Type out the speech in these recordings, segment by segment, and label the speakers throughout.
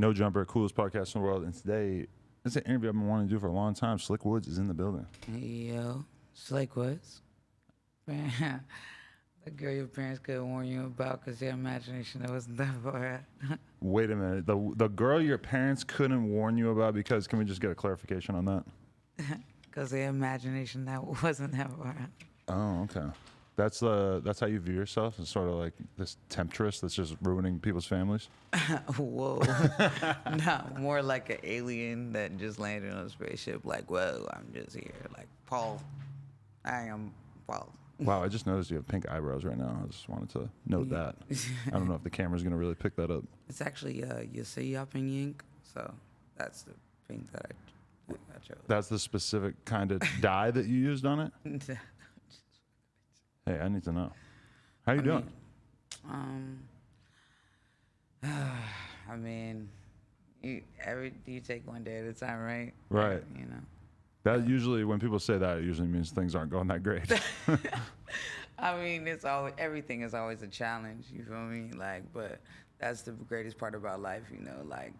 Speaker 1: No Jumper, coolest podcast in the world. And today, it's an interview I've been wanting to do for a long time. Slick Woods is in the building.
Speaker 2: Hey, yo, Slick Woods. Man, the girl your parents couldn't warn you about because their imagination wasn't that far.
Speaker 1: Wait a minute. The girl your parents couldn't warn you about because, can we just get a clarification on that?
Speaker 2: Because their imagination that wasn't that far.
Speaker 1: Oh, okay. That's how you view yourself, as sort of like this temptress that's just ruining people's families?
Speaker 2: Whoa. No, more like an alien that just landed on a spaceship. Like, whoa, I'm just here. Like, Paul. I am Paul.
Speaker 1: Wow, I just noticed you have pink eyebrows right now. I just wanted to note that. I don't know if the camera's going to really pick that up.
Speaker 2: It's actually Yusei ink, so that's the pink that I chose.
Speaker 1: That's the specific kind of dye that you used on it? Hey, I need to know. How you doing?
Speaker 2: I mean, you take one day at a time, right?
Speaker 1: Right.
Speaker 2: You know.
Speaker 1: That usually, when people say that, it usually means things aren't going that great.
Speaker 2: I mean, everything is always a challenge. You feel me? Like, but that's the greatest part about life, like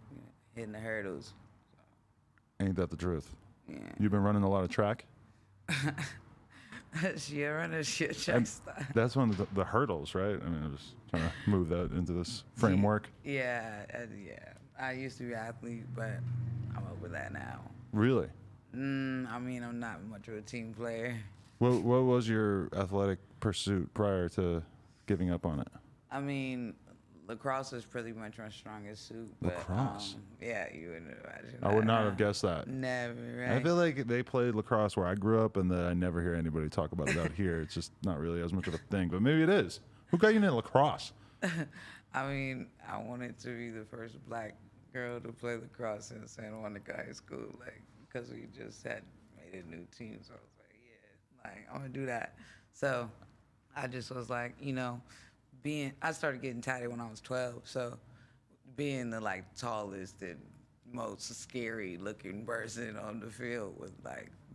Speaker 2: hitting the hurdles.
Speaker 1: Ain't that the truth?
Speaker 2: Yeah.
Speaker 1: You've been running a lot of track?
Speaker 2: She running shit track style.
Speaker 1: That's one of the hurdles, right? I mean, I'm just trying to move that into this framework.
Speaker 2: Yeah. I used to be an athlete, but I'm over that now.
Speaker 1: Really?
Speaker 2: I mean, I'm not much of a team player.
Speaker 1: What was your athletic pursuit prior to giving up on it?
Speaker 2: I mean, lacrosse is pretty much my strongest suit. But,
Speaker 1: Lacrosse?
Speaker 2: Yeah, you wouldn't imagine
Speaker 1: I would not have guessed that.
Speaker 2: Never, right?
Speaker 1: I feel like they played lacrosse where I grew up, and that I never hear anybody talk about it out here. It's just not really as much of a thing, but maybe it is. Who got you into lacrosse?
Speaker 2: I mean, I wanted to be the first black girl to play lacrosse in Santa Monica High School, because we just had made a new team. So I was like, yeah, I'm going to do that. So I just was like, I started getting tatted when I was 12. So being the tallest and most scary looking person on the field with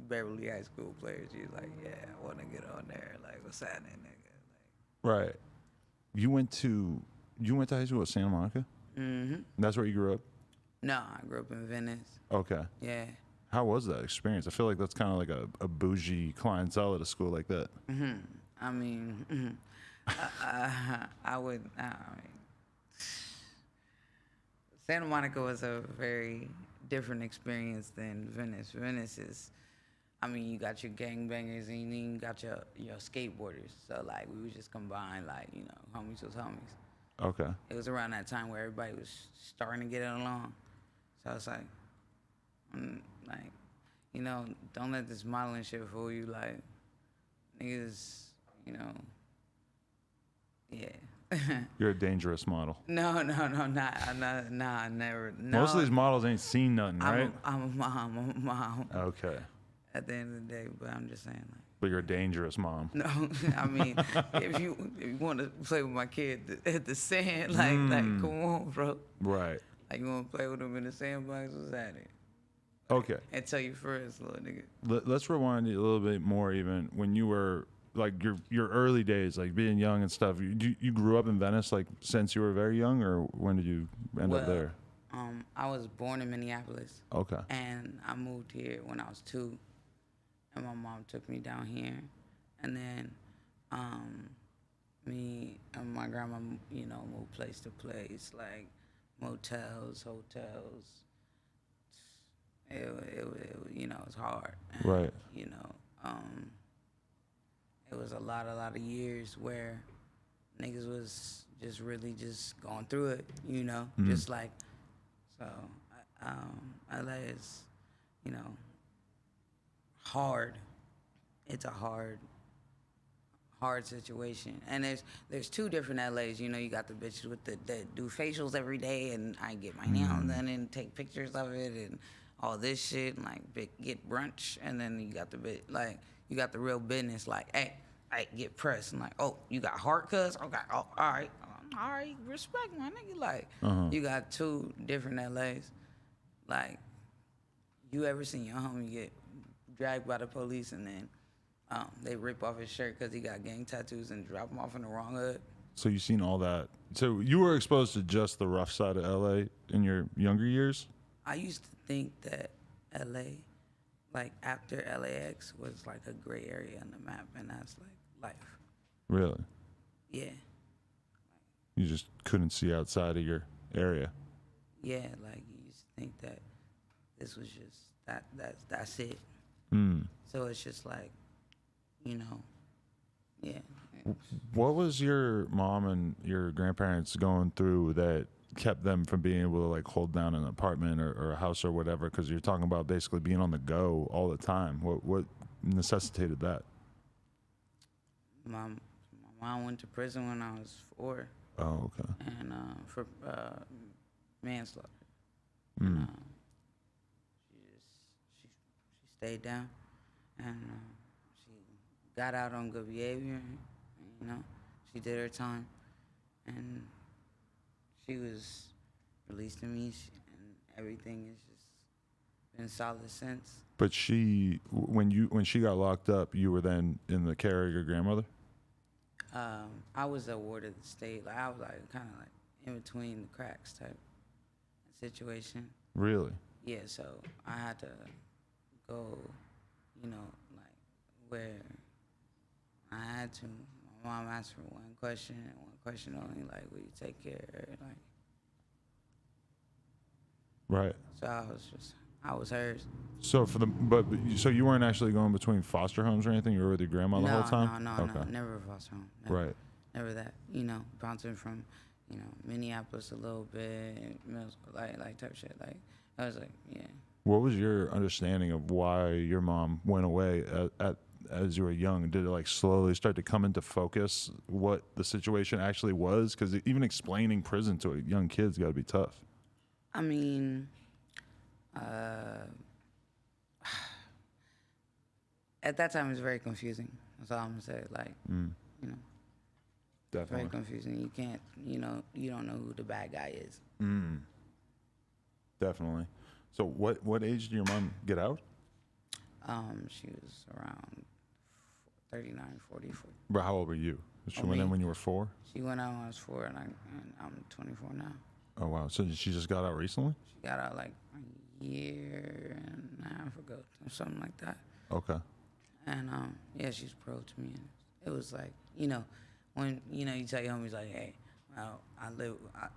Speaker 2: Beverly High School players, you're like, yeah, I want to get on there. Like, what's happening, nigga?
Speaker 1: Right. You went to high school at Santa Monica?
Speaker 2: Mm-hmm.
Speaker 1: That's where you grew up?
Speaker 2: No, I grew up in Venice.
Speaker 1: Okay.
Speaker 2: Yeah.
Speaker 1: How was that experience? I feel like that's kind of like a bougie clientele at a school like that.
Speaker 2: Mm-hmm. I mean, I mean, Santa Monica was a very different experience than Venice. Venice is, I mean, you got your gangbangers and then you got your skateboarders. So we would just combine homies with homies.
Speaker 1: Okay.
Speaker 2: It was around that time where everybody was starting to get it along. So it's don't let this modeling shit fool you. Niggas, yeah.
Speaker 1: You're a dangerous model.
Speaker 2: No, never. No.
Speaker 1: Most of these models ain't seen nothing, right?
Speaker 2: I'm a mom.
Speaker 1: Okay.
Speaker 2: At the end of the day, but I'm just saying,
Speaker 1: But you're a dangerous mom.
Speaker 2: No, I mean, if you want to play with my kid at the sand, come on, bro.
Speaker 1: Right.
Speaker 2: You want to play with him in the sandbox? What's that?
Speaker 1: Okay.
Speaker 2: And tell you first, little nigga.
Speaker 1: Let's rewind a little bit more. Even when you were your early days, being young and stuff. You grew up in Venice since you were very young, or when did you end up there?
Speaker 2: I was born in Minneapolis.
Speaker 1: Okay.
Speaker 2: And I moved here when I was 2. And my mom took me down here, and then me and my grandma, moved place to place, motels, hotels. It was hard. And,
Speaker 1: right.
Speaker 2: It was a lot of years where niggas was just really just going through it, just so. LA is, hard. It's a hard situation. And there's 2 different LAs. You got the bitches that do facials every day, and I get my nails done and take pictures of it and all this shit, and get brunch. And then you got you got the real business, hey, get pressed, and oh, you got heart cuts? Okay, oh, all right, respect my nigga. You got 2 different LAs. You ever seen your homie get dragged by the police and then they rip off his shirt because he got gang tattoos and drop him off in the wrong hood?
Speaker 1: So you've seen all that. So you were exposed to just the rough side of LA in your younger years?
Speaker 2: I used to think that LA, like after LAX, was like a gray area on the map, and that's like life.
Speaker 1: Really?
Speaker 2: Yeah,
Speaker 1: You just couldn't see outside of your area.
Speaker 2: yeah. Like you used to think that this was just that's it.
Speaker 1: Mm.
Speaker 2: So it's just like, you know, yeah.
Speaker 1: What was your mom and your grandparents going through that kept them from being able to like hold down an apartment or a house or whatever? Because you're talking about basically being on the go all the time. What necessitated that?
Speaker 2: My mom went to prison when I was 4,
Speaker 1: Oh, okay.
Speaker 2: and for manslaughter.
Speaker 1: Mm.
Speaker 2: And, she stayed down, and she got out on good behavior. You know, she did her time, and she was released to me, and everything has just been solid since.
Speaker 1: But when she got locked up, you were then in the care of your grandmother?
Speaker 2: I was a ward of the state. Like I was like kind of like in between the cracks type situation.
Speaker 1: Really?
Speaker 2: Yeah, so I had to go, you know, like where I had to. My mom asked for one question and one question only, like, will you take care of her? Like,
Speaker 1: Right.
Speaker 2: so I was hers.
Speaker 1: So so you weren't actually going between foster homes or anything? You were with your grandma the whole time?
Speaker 2: No, never a foster home. Never,
Speaker 1: Right.
Speaker 2: Never that. You know, bouncing from, you know, Minneapolis a little bit, middle school, like type shit. Like, I was like, yeah.
Speaker 1: What was your understanding of why your mom went away as you were young? Did it like slowly start to come into focus what the situation actually was? Because even explaining prison to a young kid's got to be tough.
Speaker 2: I mean, at that time it was very confusing. That's all I'm gonna say. Like, you know,
Speaker 1: Definitely.
Speaker 2: very confusing. You can't, you know, you don't know who the bad guy is.
Speaker 1: Definitely. So what age did your mom get out?
Speaker 2: She was around 39, 40.
Speaker 1: Bro, how old were you? She went
Speaker 2: me?
Speaker 1: in when you were 4?
Speaker 2: She went out when I was 4, and I'm 24 now.
Speaker 1: Oh, wow. So she just got out recently?
Speaker 2: She got out like a year and a half ago, or something like that.
Speaker 1: Okay.
Speaker 2: And yeah, she's pro to me. And it was like, you know, when you know you tell your homies like, hey, well,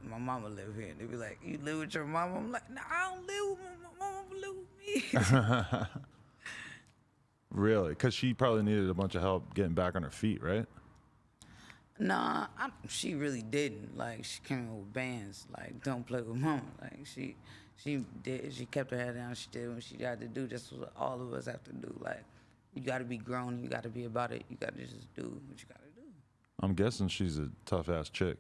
Speaker 2: my mama live here. They be like, you live with your mama? I'm like, no, I don't live with my mama. Live with me.
Speaker 1: Really? Because she probably needed a bunch of help getting back on her feet, right?
Speaker 2: Nah, she really didn't. Like, she came in with bands. Like, don't play with mama. Like, she did. She kept her head down. She did what she had to do. That's what all of us have to do. Like, you got to be grown. You got to be about it. You got to just do what you got to do.
Speaker 1: I'm guessing she's a tough-ass chick.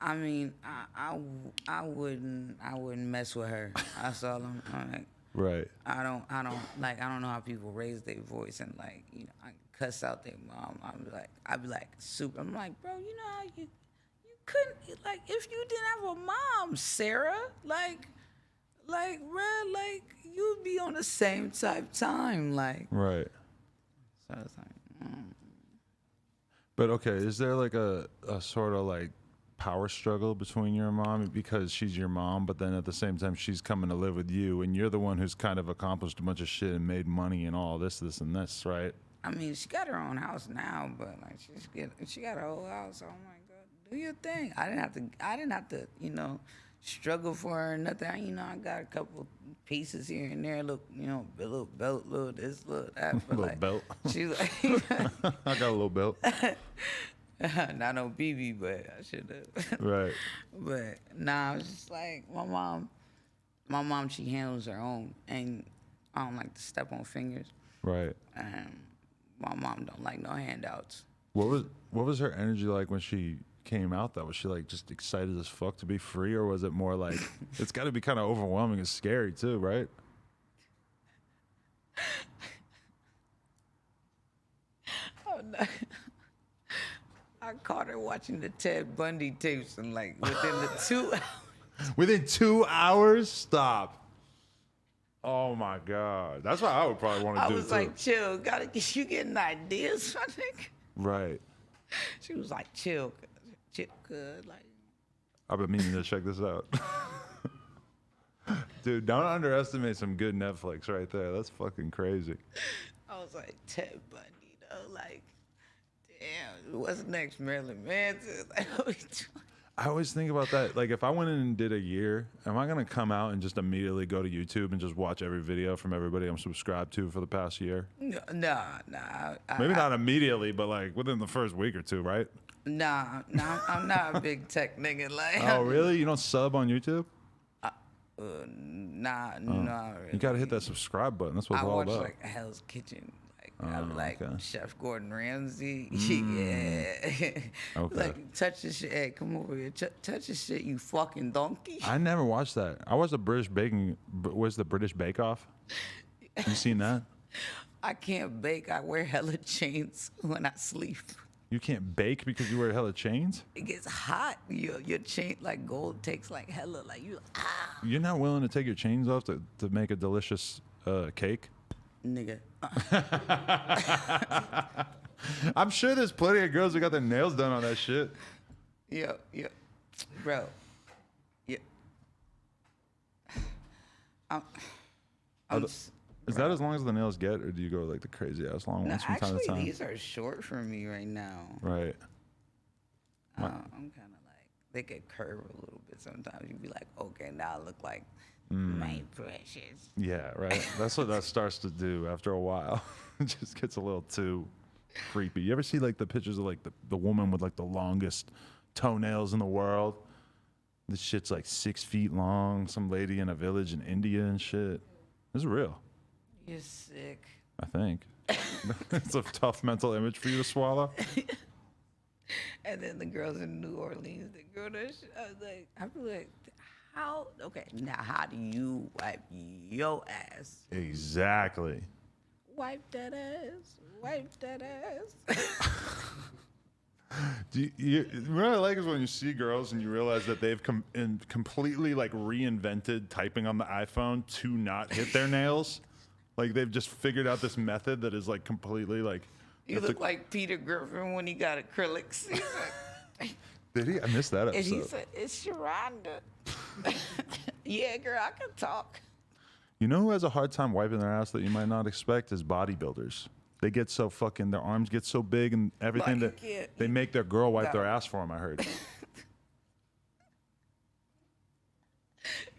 Speaker 2: I mean, I wouldn't mess with her. That's all I'm like.
Speaker 1: Right.
Speaker 2: I don't know how people raise their voice and like, you know, I cuss out their mom. I'd be like super. I'm like, bro, you know how you couldn't, like, if you didn't have a mom, Sarah, like bro, like you'd be on the same type time, like.
Speaker 1: Right.
Speaker 2: So it's like.
Speaker 1: But okay, is there like a sort of like power struggle between your mom because she's your mom, but then at the same time she's coming to live with you, and you're the one who's kind of accomplished a bunch of shit and made money and all this, and this, right?
Speaker 2: I mean, she got her own house now, but like she got her whole house. So I'm like, girl, do your thing. I didn't have to, you know, struggle for her or nothing. You know, I got a couple pieces here and there. Look, you know, a little belt, little this, little that. But
Speaker 1: Little
Speaker 2: like,
Speaker 1: belt.
Speaker 2: She's like,
Speaker 1: I got a little belt.
Speaker 2: not no BB, but I should have.
Speaker 1: Right.
Speaker 2: But nah, I was just like, my mom, she handles her own, and I don't like to step on fingers.
Speaker 1: Right.
Speaker 2: And my mom don't like no handouts.
Speaker 1: What was her energy like when she came out though? Was she like just excited as fuck to be free, or was it more like it's got to be kind of overwhelming and scary too, right?
Speaker 2: Oh no. I caught her watching the Ted Bundy tapes, and like within the 2 hours.
Speaker 1: Within 2 hours? Stop. Oh my God. That's what I would probably want to
Speaker 2: I
Speaker 1: do
Speaker 2: was
Speaker 1: too.
Speaker 2: like, chill, gotta get you getting ideas, I think.
Speaker 1: Right.
Speaker 2: She was like, chill, good. Like,
Speaker 1: I've been meaning to check this out. Dude, don't underestimate some good Netflix right there. That's fucking crazy.
Speaker 2: I was like, Ted Bundy, though. Like, damn, what's next? Marilyn Manson? Like, what we doing?
Speaker 1: I always think about that. Like, if I went in and did a year, am I going to come out and just immediately go to YouTube and just watch every video from everybody I'm subscribed to for the past year?
Speaker 2: Nah.
Speaker 1: Maybe not immediately, but like within the first week or two, right?
Speaker 2: Nah, I'm not a big tech nigga. Like,
Speaker 1: Oh, really? You don't sub on YouTube?
Speaker 2: Nah, not really.
Speaker 1: You got to hit that subscribe button. That's what it's
Speaker 2: I
Speaker 1: all
Speaker 2: watch
Speaker 1: about.
Speaker 2: like Hell's Kitchen. Like, I like
Speaker 1: okay.
Speaker 2: Chef Gordon Ramsay. Yeah.
Speaker 1: Okay.
Speaker 2: Like, touch this shit. Hey, come over here. Touch this shit, you fucking donkey.
Speaker 1: I never watched that. I watched the British Baking. Was the British Bake Off? You seen that?
Speaker 2: I can't bake. I wear hella chains when I sleep.
Speaker 1: You can't bake because you wear hella chains?
Speaker 2: It gets hot. Your chain, like gold, takes like hella. Like,
Speaker 1: You're not willing to take your chains off to make a delicious cake?
Speaker 2: Nigga.
Speaker 1: I'm sure there's plenty of girls who got their nails done on that shit.
Speaker 2: Yeah. Bro. Yeah.
Speaker 1: Is that as long as the nails get, or do you go like the crazy ass long ones from time to time?
Speaker 2: Actually, these are short for me right now.
Speaker 1: Right.
Speaker 2: I'm kind of like, they could curve a little bit sometimes. You'd be like, okay, now I look like my precious.
Speaker 1: Yeah, right. That's what that starts to do after a while. It just gets a little too creepy. You ever see like the pictures of like the woman with like the longest toenails in the world? This shit's like 6 feet long. Some lady in a village in India and shit. This is real.
Speaker 2: You're sick.
Speaker 1: I think. It's a tough mental image for you to swallow.
Speaker 2: And then the girls in New Orleans, the girl that I feel like, how? Okay, now how do you wipe your ass?
Speaker 1: Exactly.
Speaker 2: Wipe that ass. Wipe that ass.
Speaker 1: What I like is when you see girls and you realize that they've completely like reinvented typing on the iPhone to not hit their nails. Like they've just figured out this method that is like completely like.
Speaker 2: You look like Peter Griffin when he got acrylics. He's like,
Speaker 1: did he? I missed that episode.
Speaker 2: and he said, "It's Sharonda." Yeah, girl, I can talk.
Speaker 1: You know who has a hard time wiping their ass that you might not expect is bodybuilders. They get so fucking, their arms get so big and everything that they make their girl wipe their ass for them, I heard.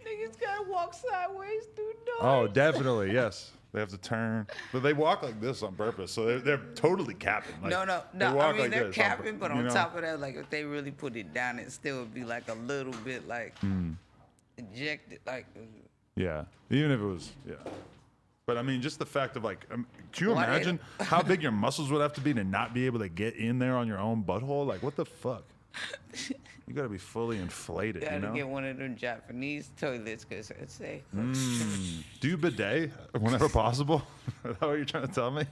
Speaker 2: Niggas gotta walk sideways through doors.
Speaker 1: Oh, definitely, yes. They have to turn. But they walk like this on purpose, so they're totally capping. Like,
Speaker 2: No.
Speaker 1: They walk
Speaker 2: I mean,
Speaker 1: like
Speaker 2: they're
Speaker 1: this
Speaker 2: capping, but on
Speaker 1: know?
Speaker 2: top of that, like, if they really put it down, it still would be, like, a little bit, like, ejected, like...
Speaker 1: Yeah, even if it was, yeah. But, I mean, just the fact of, like, can you
Speaker 2: What
Speaker 1: imagine how big your muscles would have to be to not be able to get in there on your own butthole? Like, what the fuck? You got to be fully inflated,
Speaker 2: Gotta
Speaker 1: you know?
Speaker 2: get one of them Japanese toilets, because it's safe.
Speaker 1: Do you bidet whenever possible? Is that what you're trying to tell me?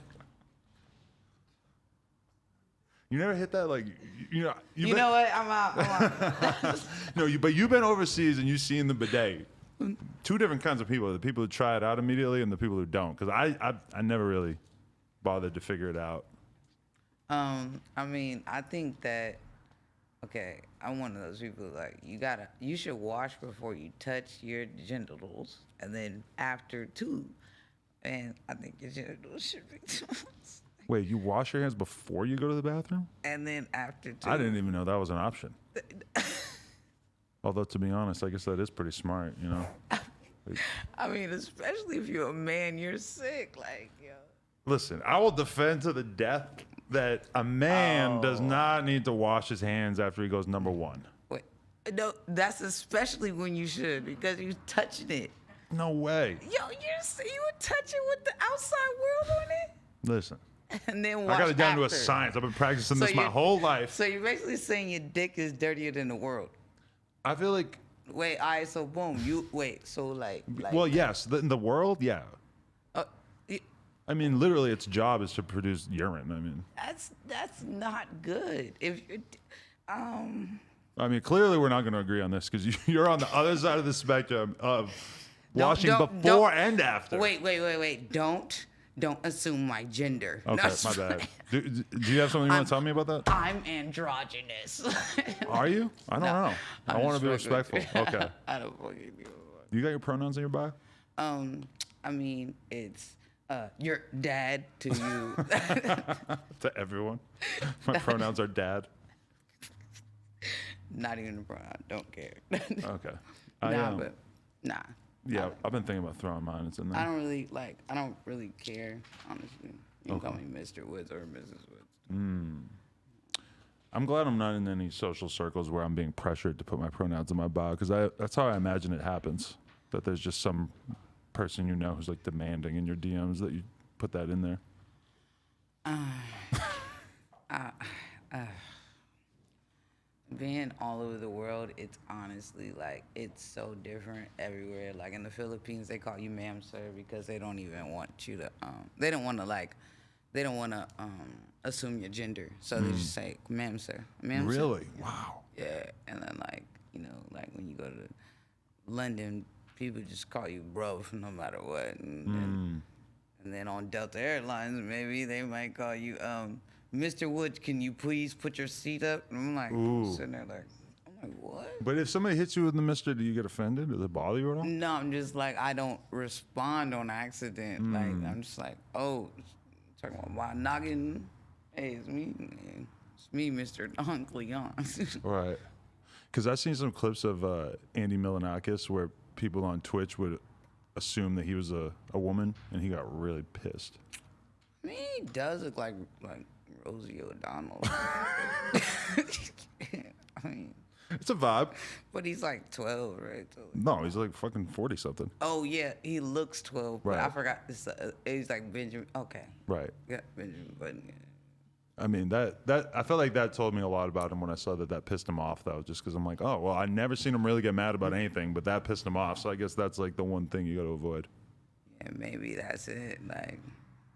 Speaker 1: You never hit that, like, you know...
Speaker 2: You know what? I'm out.
Speaker 1: No, but you've been overseas and you've seen the bidet. Two different kinds of people: the people who try it out immediately and the people who don't. Because I never really bothered to figure it out.
Speaker 2: I mean, I think that, okay, I'm one of those people, like, you should wash before you touch your genitals, and then after too. And I think your genitals should be
Speaker 1: Wait, you wash your hands before you go to the bathroom?
Speaker 2: and then after too.
Speaker 1: I didn't even know that was an option. Although, to be honest, I guess that is pretty smart, you know?
Speaker 2: I mean, especially if you're a man, you're sick. Like, yo.
Speaker 1: Listen, I will defend to the death that a man does not need to wash his hands after he goes number one.
Speaker 2: Wait, no, that's especially when you should, because you're touching it.
Speaker 1: No way.
Speaker 2: Yo, you would touch it with the outside world on it?
Speaker 1: Listen,
Speaker 2: And then wash
Speaker 1: I got it down to a
Speaker 2: after.
Speaker 1: science. I've been practicing this my
Speaker 2: you're-
Speaker 1: whole life.
Speaker 2: So you're basically saying your dick is dirtier than the world.
Speaker 1: I feel like,
Speaker 2: Wait, all right, so boom, so like
Speaker 1: well, yes, in the world, yeah.
Speaker 2: y-
Speaker 1: I mean, literally, its job is to produce urine. I mean,
Speaker 2: that's not good. If you're,
Speaker 1: clearly, we're not going to agree on this because you're on the other side of the spectrum of washing
Speaker 2: don't-
Speaker 1: before and after.
Speaker 2: Wait. Don't Don't assume my gender.
Speaker 1: Okay,
Speaker 2: That's
Speaker 1: my bad.
Speaker 2: right.
Speaker 1: Do you have something you want to tell me about that?
Speaker 2: I'm androgynous.
Speaker 1: Are you? I don't know. I
Speaker 2: I'm
Speaker 1: want to be
Speaker 2: just fucking
Speaker 1: respectful.
Speaker 2: with you.
Speaker 1: Okay.
Speaker 2: I don't fucking know.
Speaker 1: You got your pronouns in your bio?
Speaker 2: I mean, it's your dad to you.
Speaker 1: To everyone. My pronouns are dad.
Speaker 2: Not even a pronoun. Don't care.
Speaker 1: Okay.
Speaker 2: Nah.
Speaker 1: Yeah, I've been thinking about throwing mine. It's in there.
Speaker 2: I don't really care, honestly. You can call me Mr. Woods or Mrs. Woods.
Speaker 1: I'm glad I'm not in any social circles where I'm being pressured to put my pronouns in my bio, because that's how I imagine it happens. That there's just some person you know who's like demanding in your DMs that you put that in there.
Speaker 2: Being all over the world, it's honestly like it's so different everywhere. Like in the Philippines, they call you ma'am, sir, because they don't even want you to. They don't want to assume your gender, so they just say ma'am, sir, ma'am.
Speaker 1: Really?
Speaker 2: Sir.
Speaker 1: Wow.
Speaker 2: Yeah, and then like like when you go to London, people just call you bro no matter what, and then on Delta Airlines, maybe they might call you Mr. Woods, can you please put your seat up? And I'm like, sitting there like, I'm like, what?
Speaker 1: But if somebody hits you with the Mr., do you get offended? Does it bother you at all?
Speaker 2: No, I'm just like, I don't respond on accident. Like, I'm just like, oh, talking about my noggin. Hey, it's me. It's me, Mr. Don Leon.
Speaker 1: Right. Because I've seen some clips of Andy Milonakis where people on Twitch would assume that he was a woman, and he got really pissed.
Speaker 2: I mean, he does look like Rosie O'Donnell. I mean,
Speaker 1: It's a vibe.
Speaker 2: but he's like 12, right? So,
Speaker 1: No, he's like fucking 40 something.
Speaker 2: oh yeah, he looks 12, but I
Speaker 1: Right.
Speaker 2: forgot. He's like Benjamin. Okay,
Speaker 1: Right.
Speaker 2: yeah, Benjamin Button. Yeah.
Speaker 1: I mean, that I felt like that told me a lot about him when I saw that pissed him off, though, just because I'm like, oh, well, I never seen him really get mad about anything, but that pissed him off. So I guess that's like the one thing you got to avoid.
Speaker 2: Yeah, maybe that's it. Like,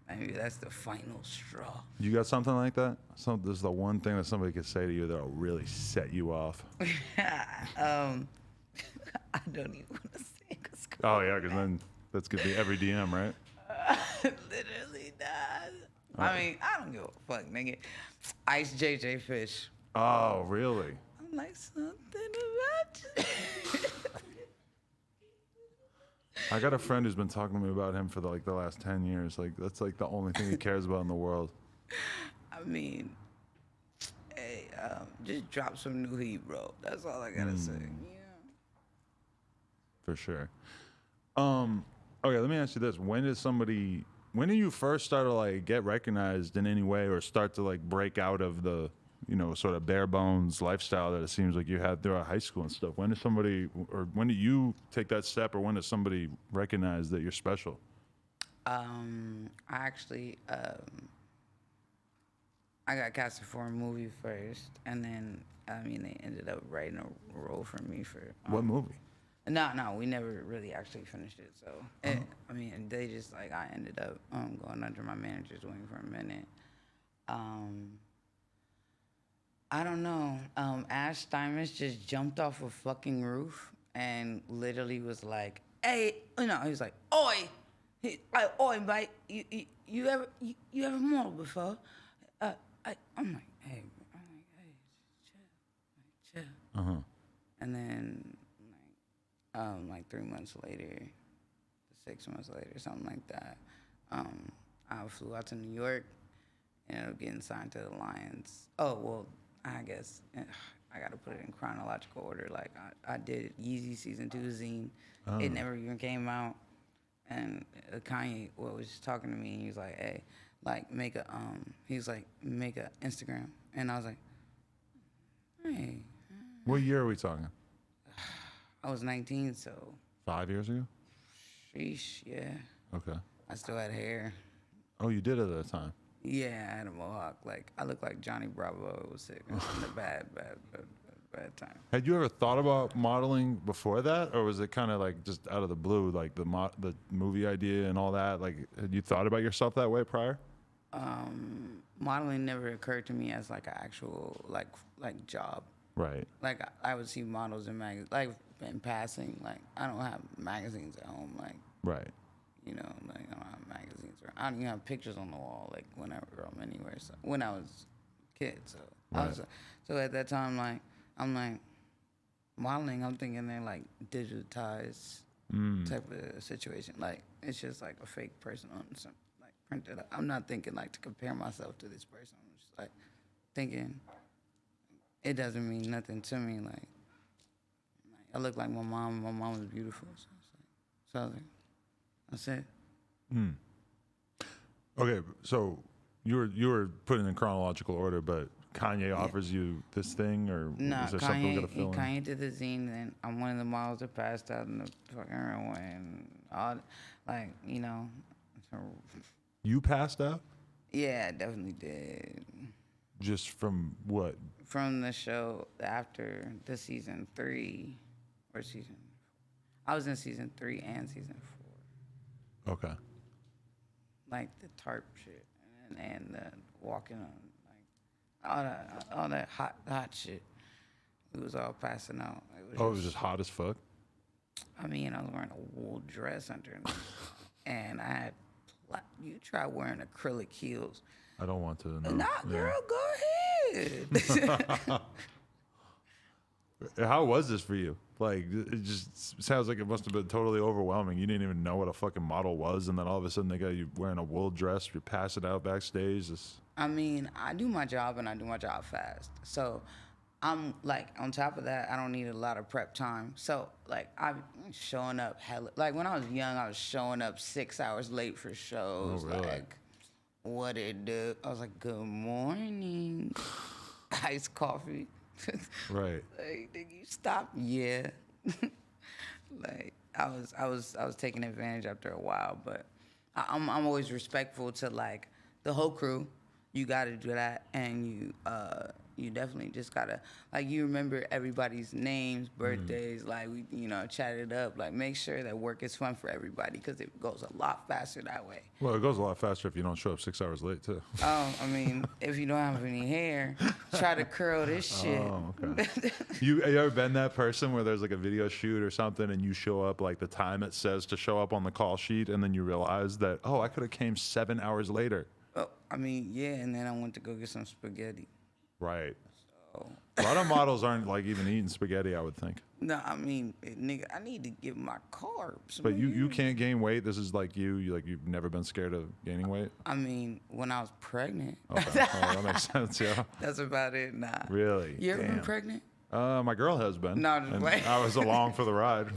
Speaker 2: maybe that's the final straw.
Speaker 1: You got something like that? This is the one thing that somebody could say to you that'll really set you off.
Speaker 2: I don't even want to say.
Speaker 1: Oh, yeah, because then that's going to be every DM, right?
Speaker 2: Literally not. I mean, I don't give a fuck, nigga. Ice JJ Fish.
Speaker 1: Oh, really?
Speaker 2: I'm like something about you.
Speaker 1: I got a friend who's been talking to me about him for the last 10 years. Like, that's like the only thing he cares about in the world.
Speaker 2: I mean, hey, just drop some new heat, bro. That's all I gotta say. Yeah.
Speaker 1: For sure. Okay, let me ask you this. When did you first start to like get recognized in any way, or start to like break out of the, sort of bare bones lifestyle that it seems like you had throughout high school and stuff? When did you take that step, or when does somebody recognize that you're special?
Speaker 2: I actually, I got casted for a movie first, and then, I mean, they ended up writing a role for me for.
Speaker 1: What movie?
Speaker 2: No, we never really actually finished it. So, I mean, they just like I ended up going under my manager's wing for a minute. I don't know. Ash Stymers just jumped off a fucking roof and literally was like, "Hey," he was like, "Oi, oi, mate, you ever model before?" I'm like, "Hey, chill." And then, like 3 months later, 6 months later, something like that, I flew out to New York and ended up getting signed to the Lions. Oh, well, I guess I got to put it in chronological order. Like, I did Yeezy Season 2 zine. Oh. It never even came out. And Kanye was talking to me, and he was like, hey, like, make a Instagram. And I was like, hey.
Speaker 1: What year are we talking?
Speaker 2: I was 19, so. 5
Speaker 1: years ago?
Speaker 2: Sheesh, yeah.
Speaker 1: Okay.
Speaker 2: I still had hair.
Speaker 1: Oh, you did at that time?
Speaker 2: Yeah, I had a mohawk. Like, I looked like Johnny Bravo. It was sick. It was a bad time.
Speaker 1: Had you ever thought about modeling before that? Or was it kind of like just out of the blue, like the movie idea and all that? Like, had you thought about yourself that way prior?
Speaker 2: Modeling never occurred to me as like an actual, like job.
Speaker 1: Right.
Speaker 2: Like, I would see models in magazines, like, in passing. Like, I don't have magazines at home. Like,
Speaker 1: right.
Speaker 2: you know, like I don't have magazines or I don't even have pictures on the wall like whenever I'm anywhere. So when I was a kid, so I was, so at that time, like I'm like modeling. I'm thinking they're like digitized type of situation. Like it's just like a fake person on some like printed. I'm not thinking like to compare myself to this person. I'm just like thinking it doesn't mean nothing to me. Like I look like my mom. My mom was beautiful. So I was like, that's it.
Speaker 1: Okay, so you were putting in chronological order, but Kanye offers you this thing, or
Speaker 2: No,
Speaker 1: is there something we gotta fill in?
Speaker 2: Kanye did the zine, and I'm one of the models that passed out in the fucking runway and all, like, you know. So,
Speaker 1: You passed out?
Speaker 2: yeah, I definitely did.
Speaker 1: Just from what?
Speaker 2: From the show after the season 3 or season, I was in season 3 and season 4.
Speaker 1: Okay.
Speaker 2: Like the tarp shit and the walking on, like all that hot shit. We was all passing out.
Speaker 1: It was just hot as fuck?
Speaker 2: I mean, I was wearing a wool dress underneath, and I had. You try wearing acrylic heels.
Speaker 1: I don't want to. No.
Speaker 2: Nah, girl, go ahead.
Speaker 1: How was this for you? Like, it just sounds like it must have been totally overwhelming. You didn't even know what a fucking model was, and then all of a sudden they got you wearing a wool dress. You're passing out backstage.
Speaker 2: I mean, I do my job, and I do my job fast. So I'm like, on top of that, I don't need a lot of prep time. So like, I'm showing up hella. Like when I was young, I was showing up 6 hours late for shows.
Speaker 1: Oh, really?
Speaker 2: Like, what it do? I was like, good morning, iced coffee.
Speaker 1: Right.
Speaker 2: Like, did you stop? Yeah. Like I was taking advantage after a while, but I'm always respectful to like the whole crew. You got to do that, and you definitely just gotta like you remember everybody's names, birthdays, like we chat it up, like make sure that work is fun for everybody because it goes a lot faster that way.
Speaker 1: Well, it goes a lot faster if you don't show up 6 hours late too.
Speaker 2: Oh, I mean, if you don't have any hair, try to curl this shit.
Speaker 1: Oh, okay. You ever been that person where there's like a video shoot or something and you show up like the time it says to show up on the call sheet and then you realize that, oh, I could have came 7 hours later.
Speaker 2: Oh, I mean, yeah, and then I went to go get some spaghetti.
Speaker 1: Right.
Speaker 2: So,
Speaker 1: A lot of models aren't like even eating spaghetti, I would think.
Speaker 2: no, I mean, nigga, I need to get my carbs.
Speaker 1: But you
Speaker 2: man.
Speaker 1: can't gain weight. This is like you've never been scared of gaining weight.
Speaker 2: I mean, when I was pregnant.
Speaker 1: Okay, oh, that makes sense. Yeah.
Speaker 2: That's about it. Nah.
Speaker 1: Really?
Speaker 2: You ever been
Speaker 1: Damn.
Speaker 2: pregnant?
Speaker 1: My girl has been.
Speaker 2: No, just
Speaker 1: and
Speaker 2: playing.
Speaker 1: I was along for the ride.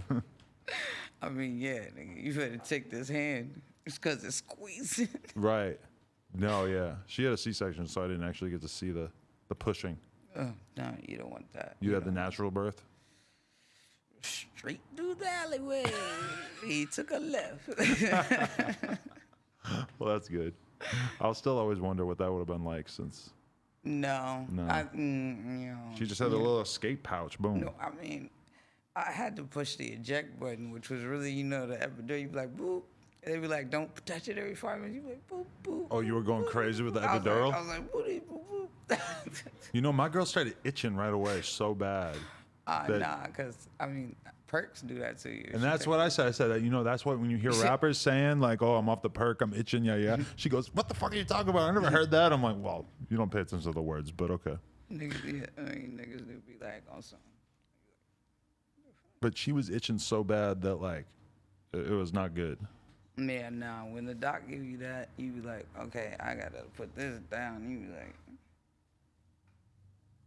Speaker 2: I mean, yeah, nigga, you better take this hand. It's because it's squeezing.
Speaker 1: Right. No, yeah. She had a C-section, so I didn't actually get to see the pushing.
Speaker 2: Oh, no, you don't want that.
Speaker 1: You had the natural birth?
Speaker 2: Straight through the alleyway. He took a left.
Speaker 1: Well, that's good. I'll still always wonder what that would have been like since
Speaker 2: No.
Speaker 1: No. She just had a little escape pouch. Boom.
Speaker 2: No, I mean, I had to push the eject button, which was really, the epidural. You'd be like, boop. They'd be like, don't touch it every 5 minutes. You'd be like, boop, boop.
Speaker 1: Oh, you were going crazy with the
Speaker 2: I was
Speaker 1: epidural?
Speaker 2: I was like, boop, boop, boop.
Speaker 1: My girl started itching right away so bad.
Speaker 2: Nah, because, I mean, perks do that to you.
Speaker 1: And that's what I said. I said that, that's what when you hear rappers saying, like, oh, I'm off the perk, I'm itching, yeah. She goes, what the fuck are you talking about? I never heard that. I'm like, well, you don't pay attention to the words, but okay.
Speaker 2: Niggas do be like on something.
Speaker 1: But she was itching so bad that, like, it was not good.
Speaker 2: Yeah, nah, when the doc give you that, you be like, okay, I gotta put this down. You be like,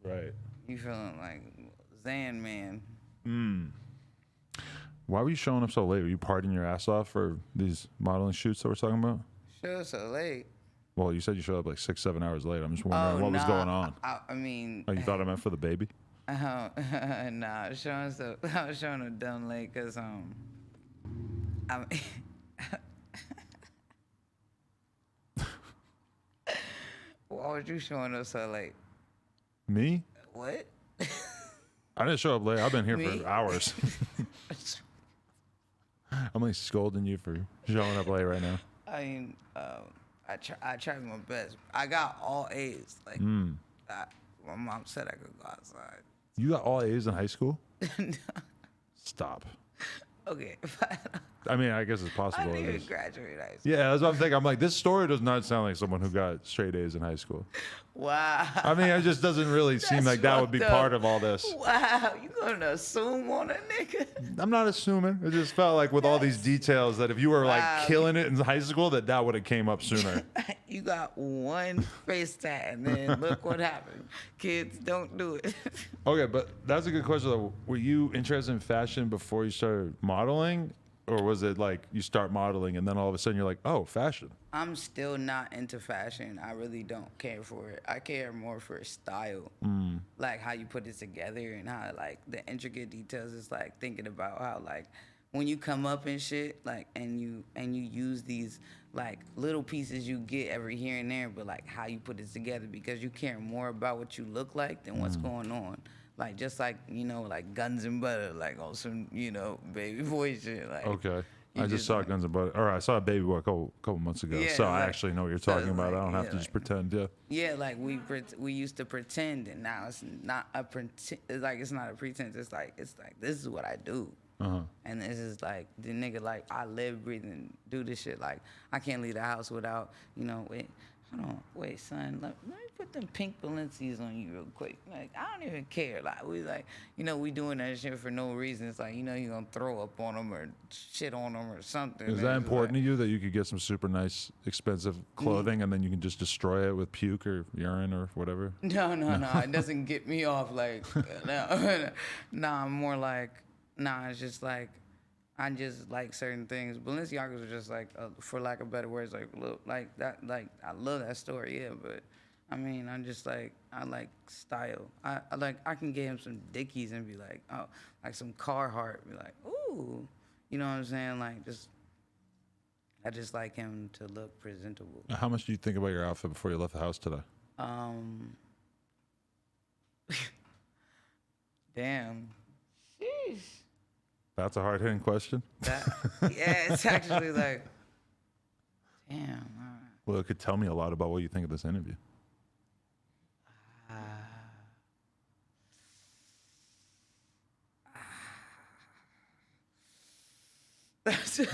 Speaker 1: Right.
Speaker 2: you feeling like Zan Man.
Speaker 1: Why were you showing up so late? Were you partying your ass off for these modeling shoots that we're talking about?
Speaker 2: Sure, so late.
Speaker 1: Well, you said you showed up like 6-7 hours late. I'm just wondering what was going on.
Speaker 2: I mean,
Speaker 1: Oh, you thought I meant for the baby?
Speaker 2: nah, I was showing up dumb late because I mean, why was you showing up so late?
Speaker 1: Me?
Speaker 2: What?
Speaker 1: I didn't show up late. I've been here
Speaker 2: Me?
Speaker 1: for hours. I'm like scolding you for showing up late right now.
Speaker 2: I mean, I tried my best. I got all A's. Like, my mom said I could go outside.
Speaker 1: You got all A's in high school? Stop.
Speaker 2: Okay,
Speaker 1: I mean, I guess it's
Speaker 2: I
Speaker 1: possible.
Speaker 2: didn't
Speaker 1: It
Speaker 2: even
Speaker 1: is.
Speaker 2: graduate high school.
Speaker 1: Yeah, that's what I'm thinking. I'm like, this story does not sound like someone who got straight A's in high school.
Speaker 2: Wow.
Speaker 1: I mean, it just doesn't really seem
Speaker 2: That's
Speaker 1: like that would be
Speaker 2: fucked up.
Speaker 1: part of all this.
Speaker 2: Wow, you gonna assume on a nigga?
Speaker 1: I'm not assuming. It just felt like with all these details that if you were
Speaker 2: Wow.
Speaker 1: like killing it in high school, that would have came up sooner.
Speaker 2: You got one face tat, and then look what happened. Kids, don't do it.
Speaker 1: Okay, but that's a good question though. Were you interested in fashion before you started modeling? Or was it like you start modeling and then all of a sudden you're like, oh, fashion?
Speaker 2: I'm still not into fashion. I really don't care for it. I care more for style, like how you put it together and how like the intricate details. Is like thinking about how like when you come up and shit, like and you use these like little pieces you get every here and there, but like how you put it together because you care more about what you look like than what's going on. Like just like like Guns and Butter, like on some baby boy shit. Like
Speaker 1: Okay.
Speaker 2: you
Speaker 1: I just saw Guns and Butter. Or I saw Baby Boy a couple months ago.
Speaker 2: Yeah,
Speaker 1: so I
Speaker 2: like-
Speaker 1: actually know what you're
Speaker 2: so
Speaker 1: talking
Speaker 2: it's
Speaker 1: about.
Speaker 2: like,
Speaker 1: I don't have
Speaker 2: yeah,
Speaker 1: to just
Speaker 2: like-
Speaker 1: pretend. Yeah.
Speaker 2: Yeah, like we used to pretend, and now it's not a pretend. It's like it's not a pretense. It's like this is what I do, and this is like the nigga like I live, breathe, and do this shit. Like I can't leave the house without wait, hold on, wait, son, let me put them pink Balenci's on you real quick. Like I don't even care. Like we doing that shit for no reason. It's like you're gonna throw up on them or shit on them or something.
Speaker 1: Is
Speaker 2: man.
Speaker 1: that
Speaker 2: It's
Speaker 1: important
Speaker 2: like,
Speaker 1: to you that you could get some super nice, expensive clothing and then you can just destroy it with puke or urine or whatever?
Speaker 2: No, it doesn't get me off. Like, no, I'm more like, it's just like, I just like certain things. Balenciagas are just like, for lack of better words, like, look, like that, like, I love that story, yeah, but I mean, I'm just like, I like style. I can get him some Dickies and be like, oh, like some Carhartt, be like, ooh, you know what I'm saying? Like, I just like him to look presentable.
Speaker 1: How much do you think about your outfit before you left the house today?
Speaker 2: Damn. Sheesh.
Speaker 1: That's a hard-hitting question.
Speaker 2: Yeah, it's actually like, damn. All right.
Speaker 1: Well, it could tell me a lot about what you think of this interview.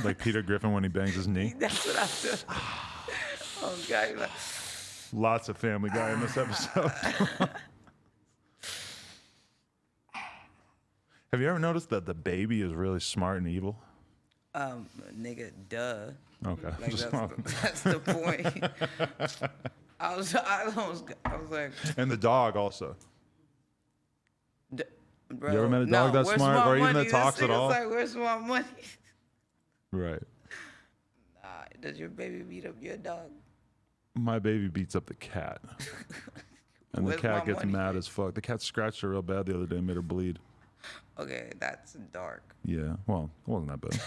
Speaker 1: Like Peter Griffin when he bangs his knee.
Speaker 2: That's what I said. Oh, God. You're like,
Speaker 1: Lots of Family Guy in this episode. Have you ever noticed that the baby is really smart and evil?
Speaker 2: nigga, duh.
Speaker 1: Okay.
Speaker 2: Like
Speaker 1: Just-
Speaker 2: that's the point. I was like,
Speaker 1: and the dog also.
Speaker 2: bro,
Speaker 1: You ever met a dog that's
Speaker 2: where's
Speaker 1: smart
Speaker 2: my
Speaker 1: or even
Speaker 2: money?
Speaker 1: that talks
Speaker 2: This
Speaker 1: at
Speaker 2: nigga's
Speaker 1: all?
Speaker 2: Like, where's my money?
Speaker 1: Right.
Speaker 2: Nah, does your baby beat up your dog?
Speaker 1: My baby beats up the cat. And
Speaker 2: Where's
Speaker 1: the cat
Speaker 2: my
Speaker 1: gets
Speaker 2: money?
Speaker 1: mad as fuck. The cat scratched her real bad the other day and made her bleed.
Speaker 2: Okay, that's dark.
Speaker 1: Yeah. Well, it wasn't that bad.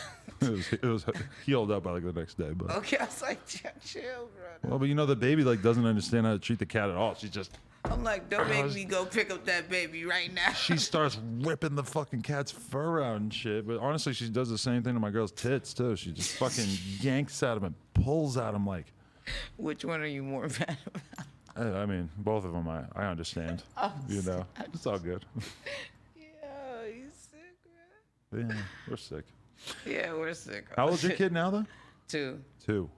Speaker 1: it was healed up by like the next day. But
Speaker 2: Okay, I was like, chill, bro.
Speaker 1: well, but you know the baby like doesn't understand how to treat the cat at all. She's just
Speaker 2: I'm like, don't make me go pick up that baby right now.
Speaker 1: she starts ripping the fucking cat's fur out and shit. But honestly, she does the same thing to my girl's tits too. She just fucking yanks at him and pulls at him like.
Speaker 2: Which one are you more mad about?
Speaker 1: I mean, both of them. I understand. You know, it's all good.
Speaker 2: Yeah, you sick, bro?
Speaker 1: Yeah, we're sick.
Speaker 2: Yeah, we're sick.
Speaker 1: How old's your kid now, though?
Speaker 2: 2.
Speaker 1: 2.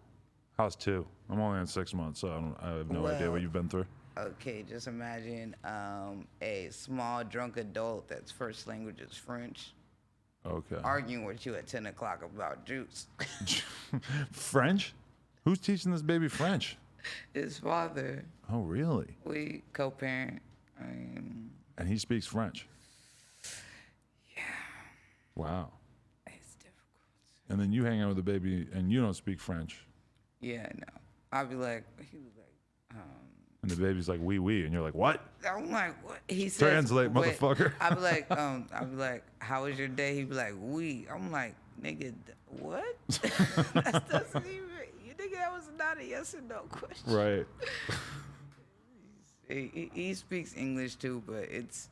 Speaker 1: How's 2? I'm only on 6 months, so I have no idea what
Speaker 2: Well,
Speaker 1: you've been through.
Speaker 2: Okay, just imagine a small drunk adult that's first language is French
Speaker 1: Okay.
Speaker 2: arguing with you at 10 o'clock about juice.
Speaker 1: French? Who's teaching this baby French?
Speaker 2: His father,
Speaker 1: Oh, really?
Speaker 2: we co-parent.
Speaker 1: And he speaks French. Yeah. Wow.
Speaker 2: It's difficult.
Speaker 1: And then you hang out with the baby, and you don't speak French,
Speaker 2: Yeah, no. I'll be like, he was like,
Speaker 1: and the baby's like wee wee, and you're like, what?
Speaker 2: I'm like, what? He says,
Speaker 1: Translate,
Speaker 2: wait.
Speaker 1: motherfucker.
Speaker 2: I'll be like, how was your day? He'd be like, we. I'm like, nigga, what? That doesn't even, you nigga, that was not a yes or no question.
Speaker 1: Right.
Speaker 2: He speaks English too, but it's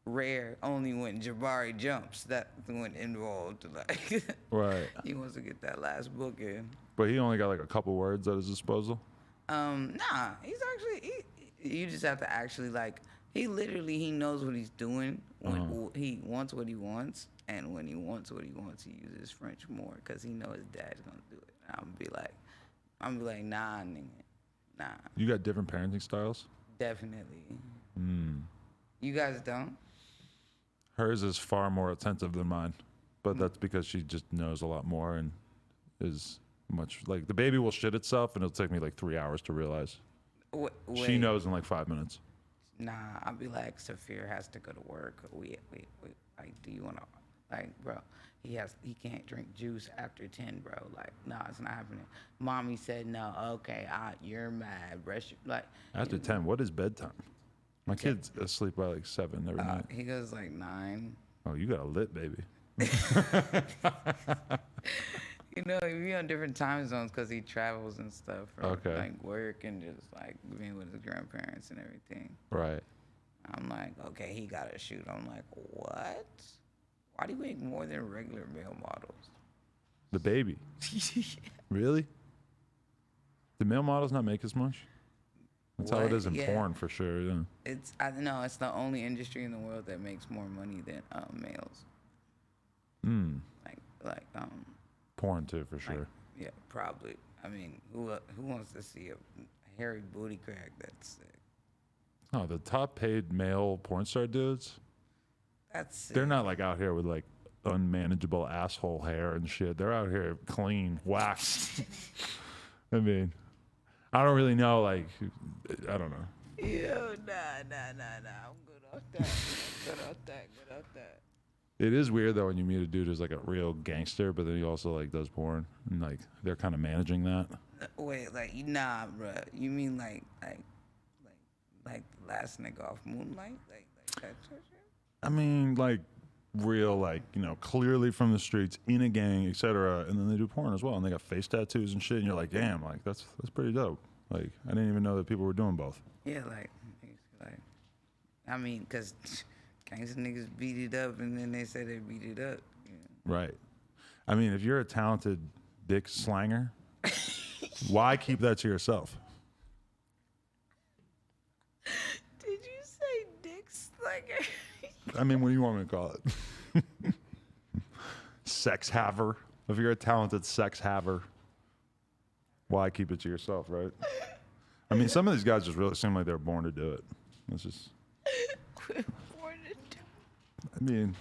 Speaker 2: rare. Only when Jabari jumps, that's when involved. Like,
Speaker 1: Right.
Speaker 2: he wants to get that last book in.
Speaker 1: But he only got like a couple words at his disposal.
Speaker 2: Nah, he's actually. You just have to actually like. he knows what he's doing when he wants what he wants, and when he wants what he wants, he uses French more because he knows his dad's gonna do it. And I'm gonna be like, nah, nigga, nah.
Speaker 1: You got different parenting styles?
Speaker 2: Definitely. You guys don't?
Speaker 1: Hers is far more attentive than mine, but that's because she just knows a lot more and is much like the baby will shit itself, and it'll take me like 3 hours to realize.
Speaker 2: Wait.
Speaker 1: She knows in like 5 minutes.
Speaker 2: Nah, I'll be like, Saphir has to go to work. Wait. Like, do you wanna, like, bro? He can't drink juice after 10, bro. Like, nah, it's not happening. Mommy said no. Okay, you're mad, bro. Like
Speaker 1: After 10, what is bedtime? My kid's asleep by like 7 every night.
Speaker 2: He goes like 9.
Speaker 1: Oh, you got a lit baby.
Speaker 2: You know, he be on different time zones because he travels and stuff. For,
Speaker 1: Okay.
Speaker 2: Like work and just like being with his grandparents and everything.
Speaker 1: Right.
Speaker 2: I'm like, okay, he got to shoot. I'm like, what? Why do you make more than regular male models?
Speaker 1: The baby. Really? Do male models not make as much? That's how it is in porn for sure. Yeah.
Speaker 2: I know it's the only industry in the world that makes more money than males. Like
Speaker 1: Porn too, for sure.
Speaker 2: like, yeah, probably. I mean, who wants to see a hairy booty crack that's sick?
Speaker 1: Oh, the top paid male porn star dudes,
Speaker 2: That's sick.
Speaker 1: they're not like out here with like unmanageable asshole hair and shit. They're out here clean, waxed. I mean, I don't really know. Like, I don't know.
Speaker 2: Yo, nah. I'm good off that. Good off that.
Speaker 1: It is weird though when you meet a dude who's like a real gangster, but then he also like does porn, and like they're kind of managing that.
Speaker 2: Wait, like, nah, bro. You mean like the last nigga off Moonlight? Like that shit?
Speaker 1: I mean, like real, like, you know, clearly from the streets, in a gang, etc. And then they do porn as well, and they got face tattoos and shit. And you're like, damn, like that's pretty dope. Like, I didn't even know that people were doing both.
Speaker 2: Yeah, like, I mean, cause gangsta niggas beat it up, and then they say they beat it up. Yeah.
Speaker 1: Right. I mean, if you're a talented dick slanger, why keep that to yourself?
Speaker 2: Did you say dick slanger?
Speaker 1: I mean, what do you want me to call it? Sex haver. If you're a talented sex haver, why keep it to yourself, right? I mean, some of these guys just really seem like they're born to do it. It's just.
Speaker 2: Born to do.
Speaker 1: I mean,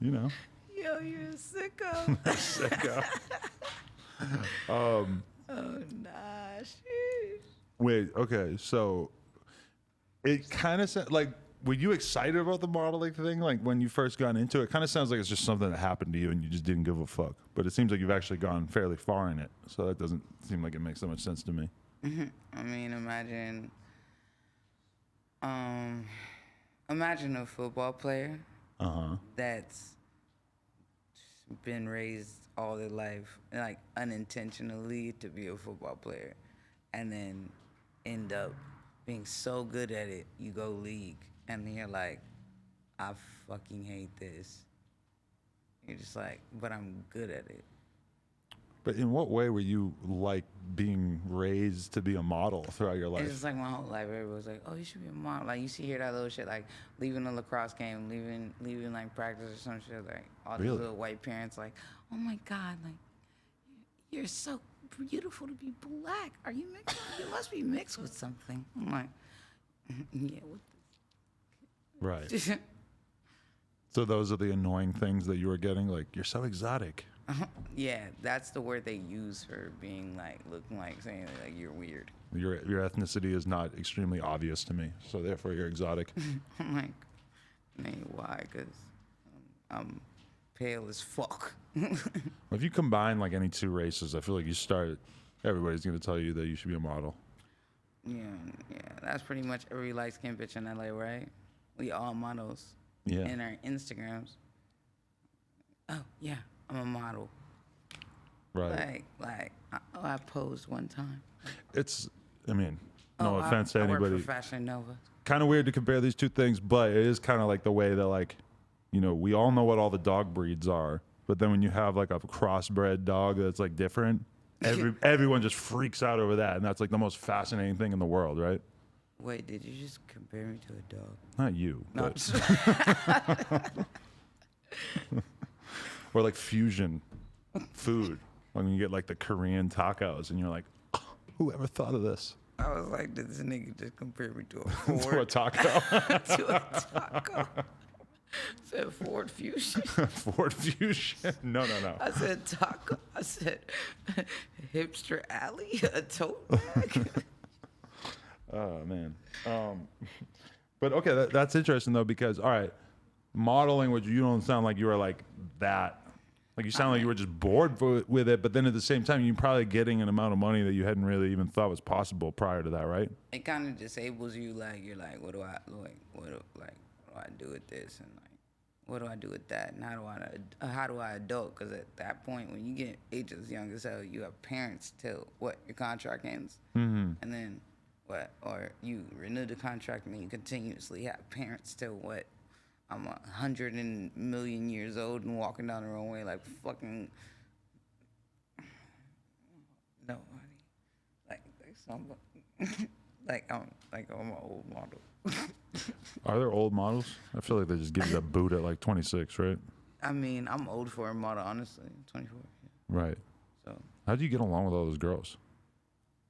Speaker 1: you know.
Speaker 2: Yo, you're a sicko.
Speaker 1: Sicko.
Speaker 2: Oh nah, shit.
Speaker 1: Wait, okay, so it kind of sounds like, were you excited about the modeling thing? Like when you first got into it, it kind of sounds like it's just something that happened to you and you just didn't give a fuck. But it seems like you've actually gone fairly far in it, so that doesn't seem like it makes that much sense to me.
Speaker 2: I mean, imagine a football player that's been raised all their life, like unintentionally, to be a football player, and then end up being so good at it, you go league, and you're like, I fucking hate this. You're just like, but I'm good at it.
Speaker 1: But in what way were you like being raised to be a model throughout your life?
Speaker 2: It's just like my whole life. Everybody was like, "Oh, you should be a model." Like you see hear that little shit, like leaving a lacrosse game, leaving like practice or some shit. Like all these little white parents, like, "Oh my God, like you're so beautiful to be black. Are you mixed? You must be mixed with something." I'm like, "Yeah, what?"
Speaker 1: Right. So those are the annoying things that you were getting. Like, you're so exotic.
Speaker 2: Yeah, that's the word they use for being like, looking like, saying like you're weird.
Speaker 1: Your ethnicity is not extremely obvious to me, so therefore you're exotic.
Speaker 2: I'm like, man, why? Because I'm pale as fuck.
Speaker 1: If you combine like any two races, I feel like everybody's going to tell you that you should be a model.
Speaker 2: Yeah, that's pretty much every light-skinned bitch in LA, right? We all models.
Speaker 1: Yeah.
Speaker 2: In our Instagrams. Oh, yeah, I'm a model.
Speaker 1: Right.
Speaker 2: Like, I posed one time.
Speaker 1: No offense to
Speaker 2: I
Speaker 1: anybody.
Speaker 2: work for Fashion Nova.
Speaker 1: Kind of weird to compare these two things, but it is kind of like the way that, like, you know, we all know what all the dog breeds are, but then when you have like a crossbred dog that's like different, everyone just freaks out over that, and that's like the most fascinating thing in the world, right?
Speaker 2: Wait, did you just compare me to a dog?
Speaker 1: Not you,
Speaker 2: No, I'm
Speaker 1: but
Speaker 2: just-
Speaker 1: or like fusion food when you get like the Korean tacos and you're like, oh, whoever thought of this?
Speaker 2: I was like, did this nigga just compare me to a
Speaker 1: To a
Speaker 2: Ford?
Speaker 1: taco.
Speaker 2: to a taco. Said Ford Fusion.
Speaker 1: Ford Fusion. No.
Speaker 2: I said taco. I said hipster alley. A tote bag.
Speaker 1: Oh man. But okay, that's interesting though, because all right, modeling, which you don't sound like you were like that. Like you sound like you were just bored with it, but then at the same time, you're probably getting an amount of money that you hadn't really even thought was possible prior to that, right?
Speaker 2: It kind of disables you. Like you're like, what do I do with this, and like, what do I do with that, and how do I adult? Because at that point, when you get age as young as hell, you have parents till what your contract ends, and then what, or you renew the contract and then you continuously have parents till what. I'm 100 million years old and walking down the wrong way like fucking nobody. Like some like I'm an old model.
Speaker 1: Are there old models? I feel like they just give you that boot at like 26, right?
Speaker 2: I mean, I'm old for a model, honestly. 24. Yeah.
Speaker 1: Right.
Speaker 2: So
Speaker 1: How do you get along with all those girls?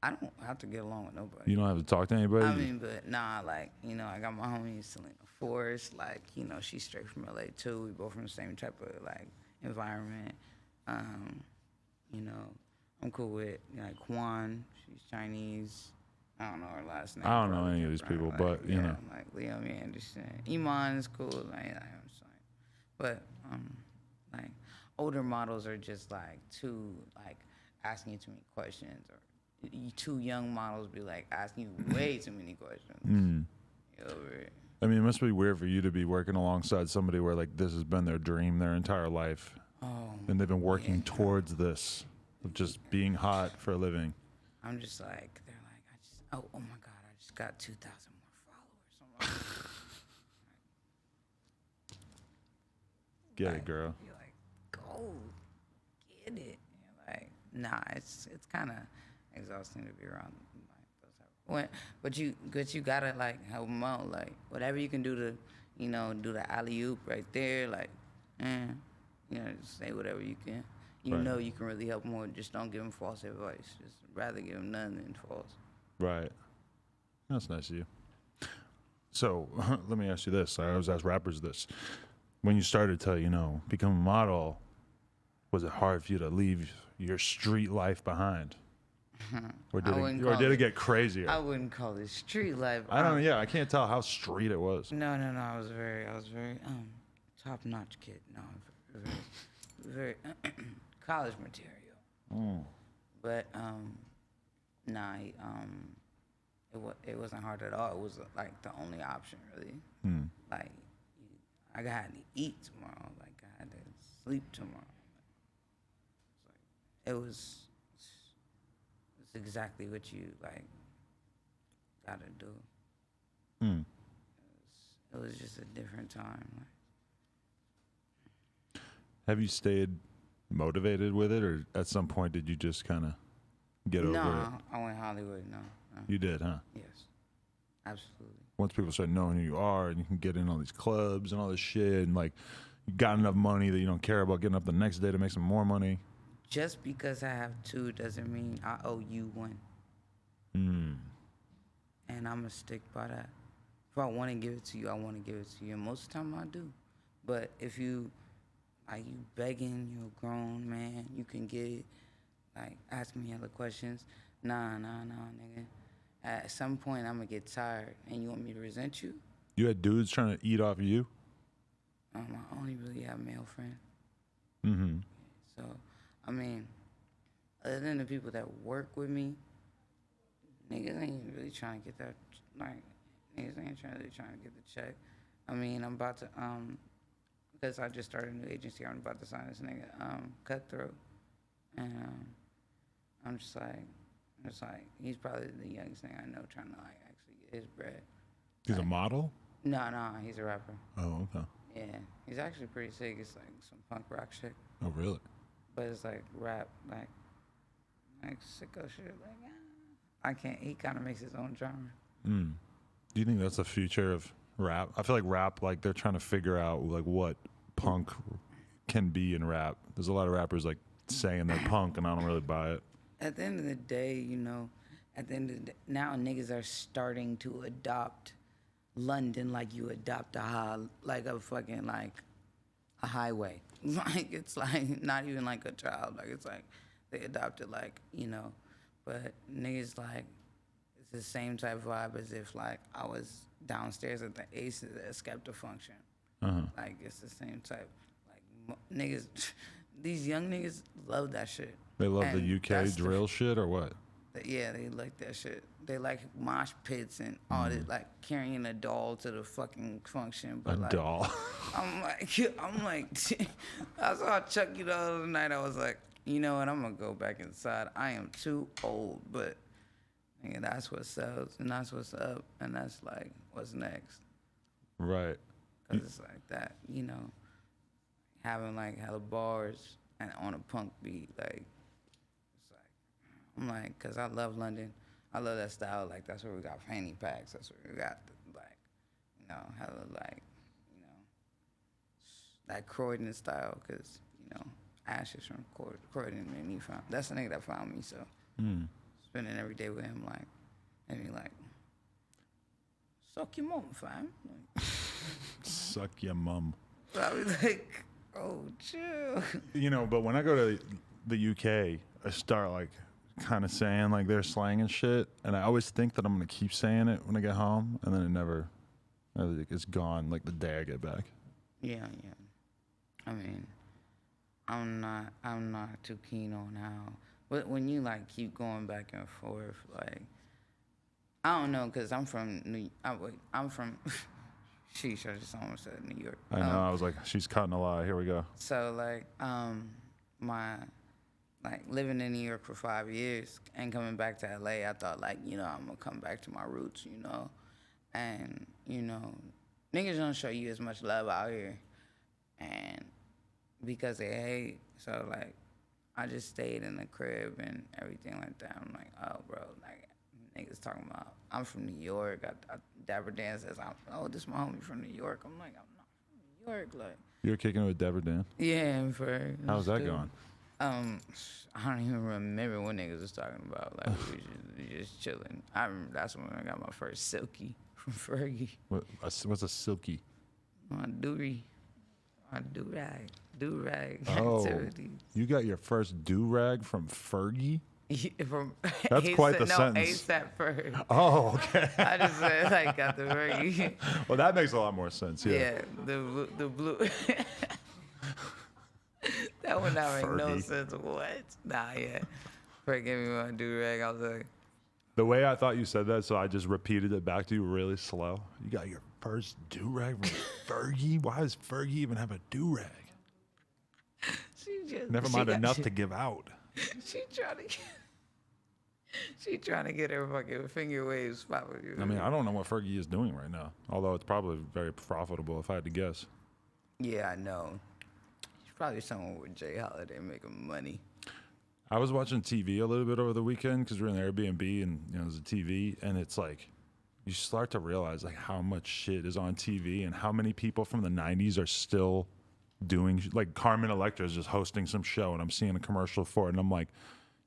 Speaker 2: I don't have to get along with nobody.
Speaker 1: You don't have to talk to anybody?
Speaker 2: I mean, but nah, like, you know, I got my homie Selena Forrest, like, you know, she's straight from LA too. We both from the same type of like environment. You know, I'm cool with like Juan, she's Chinese. I don't know her last name.
Speaker 1: I don't know
Speaker 2: probably
Speaker 1: any of these
Speaker 2: different,
Speaker 1: people,
Speaker 2: like,
Speaker 1: but, you know.
Speaker 2: like Liam Anderson. Iman is cool, like, I'm saying. But like older models are just like too like asking you too many questions, or you two young models be like asking you way too many questions. Get over it.
Speaker 1: I mean, it must be weird for you to be working alongside somebody where like this has been their dream their entire life. And they've been working towards this, of just being hot for a living.
Speaker 2: I'm just like, they're like, oh my God, I just got 2,000 more followers.
Speaker 1: Get it, girl.
Speaker 2: You're like, go get it. You're like, nah, it's kind of exhausting to be around like those type. But you gotta like help them out, like whatever you can do to, you know, do the alley oop right there, like, you know, just say whatever you can. You
Speaker 1: Right.
Speaker 2: know you can really help more. Just don't give them false advice. Just rather give them none than false.
Speaker 1: Right. That's nice of you. So let me ask you this. I always ask rappers this. When you started to, you know, become a model, was it hard for you to leave your street life behind? Or did it get crazier?
Speaker 2: I wouldn't call it street life.
Speaker 1: I don't know. Yeah, I can't tell how street it was.
Speaker 2: No. I was very top notch kid. No, very college material. But nah, it wasn't hard at all. It was like the only option really. Like I had to eat tomorrow. Like I had to sleep tomorrow. It's exactly what you like gotta do. It was just a different time.
Speaker 1: Have you stayed motivated with it, or at some point did you just kind of get over it?
Speaker 2: No, I went Hollywood. No.
Speaker 1: You did, huh?
Speaker 2: Yes, absolutely.
Speaker 1: Once people start knowing who you are and you can get in all these clubs and all this shit, and like you got enough money that you don't care about getting up the next day to make some more money.
Speaker 2: Just because I have two doesn't mean I owe you one. And I'm going to stick by that. If I want to give it to you, I want to give it to you. And most of the time I do. But if you begging, you're a grown man, you can get it, like asking me other questions. Nah, nigga. At some point I'm going to get tired and you want me to resent you?
Speaker 1: You had dudes trying to eat off of you?
Speaker 2: I only really have male friends. So, I mean, other than the people that work with me, niggas ain't really trying to get that, like, niggas ain't really trying to get the check. I mean, I'm about to, because I just started a new agency, I'm about to sign this nigga, Cutthroat. And I'm just like, he's probably the youngest thing I know trying to, like, actually get his bread.
Speaker 1: He's a model?
Speaker 2: No, he's a rapper.
Speaker 1: Oh, okay.
Speaker 2: Yeah, he's actually pretty sick. It's like some punk rock shit.
Speaker 1: Oh, really?
Speaker 2: But it's like rap, like sicko shit. Like, I can't. He kind of makes his own genre.
Speaker 1: Do you think that's the future of rap? I feel like rap, like they're trying to figure out like what punk can be in rap. There's a lot of rappers like saying they're punk, and I don't really buy it.
Speaker 2: At the end of the day, you know, at the end of the day, now niggas are starting to adopt London like you adopt like a fucking like a highway. Like it's like not even like a child. Like it's like they adopted like, you know, but niggas like it's the same type of vibe as if like I was downstairs at the Aces at Skepta function. Like it's the same type. Like niggas, these young niggas love that shit.
Speaker 1: They love
Speaker 2: And
Speaker 1: the UK
Speaker 2: that's
Speaker 1: drill shit or what?
Speaker 2: Yeah, they like that shit. They like mosh pits and all this, like carrying a doll to the fucking function. But
Speaker 1: A
Speaker 2: like,
Speaker 1: doll.
Speaker 2: I'm like, I saw Chucky the other night. I was like, you know what? I'm gonna go back inside. I am too old, but nigga, that's what sells and that's what's up and that's like what's next.
Speaker 1: Right.
Speaker 2: Cause it's like that, you know, having like hella bars and on a punk beat, like. I'm like, cause I love London. I love that style. Like that's where we got fanny packs. That's where we got like, you know, hella like, you know, that Croydon style. Cause you know, Ash is from Croydon, and he found that's the nigga that found me. So spending every day with him, like, and he like, suck your mom, fam. Like,
Speaker 1: Suck your mum.
Speaker 2: so I was like, oh, chill.
Speaker 1: You know, but when I go to the UK, I start like kind of saying like their slang and shit, and I always think that I'm gonna keep saying it when I get home, and then it never, it's gone like the day I get back.
Speaker 2: Yeah. I mean, I'm not too keen on how, but when you like keep going back and forth, like, I don't know, cause I'm from sheesh, I just almost said New York.
Speaker 1: I know. I was like, she's cutting a lie. Here we go.
Speaker 2: So like, like living in New York for 5 years and coming back to LA, I thought like, you know, I'm gonna come back to my roots, you know, and you know, niggas don't show you as much love out here, and because they hate, so like, I just stayed in the crib and everything like that. I'm like, oh bro, like niggas talking about I'm from New York. Dapper Dan says, this my homie from New York. I'm like, I'm not from New York, like.
Speaker 1: You were kicking it with Dever Dan?
Speaker 2: Yeah, and for
Speaker 1: How's that going?
Speaker 2: I don't even remember what niggas was talking about. Like we just chilling. I remember that's when I got my first silky from Fergie.
Speaker 1: What's a silky?
Speaker 2: My do-rag
Speaker 1: Oh,
Speaker 2: activities.
Speaker 1: you got your first do-rag from Fergie?
Speaker 2: From
Speaker 1: That's quite the sentence.
Speaker 2: ASAP Ferg.
Speaker 1: Oh, okay.
Speaker 2: I just said like got the Fergie.
Speaker 1: Well, that makes a lot more sense. Yeah.
Speaker 2: Yeah, the blue. That would not make no
Speaker 1: Fergie.
Speaker 2: sense. What? Nah, yeah. Ferg gave me my do-rag. I was like,
Speaker 1: The way I thought you said that, so I just repeated it back to you really slow. You got your first do-rag from Fergie? Why does Fergie even have a do-rag? Never mind enough to give out.
Speaker 2: She trying to get her fucking finger waves popping.
Speaker 1: I mean, I don't know what Fergie is doing right now, although it's probably very profitable if I had to guess.
Speaker 2: Yeah, I know. She's probably somewhere with Jay Holiday making money.
Speaker 1: I was watching TV a little bit over the weekend because we were in the Airbnb and there's a TV, and it's like you start to realize like how much shit is on TV and how many people from the 90s are still doing, like Carmen Electra is just hosting some show and I'm seeing a commercial for it and I'm like,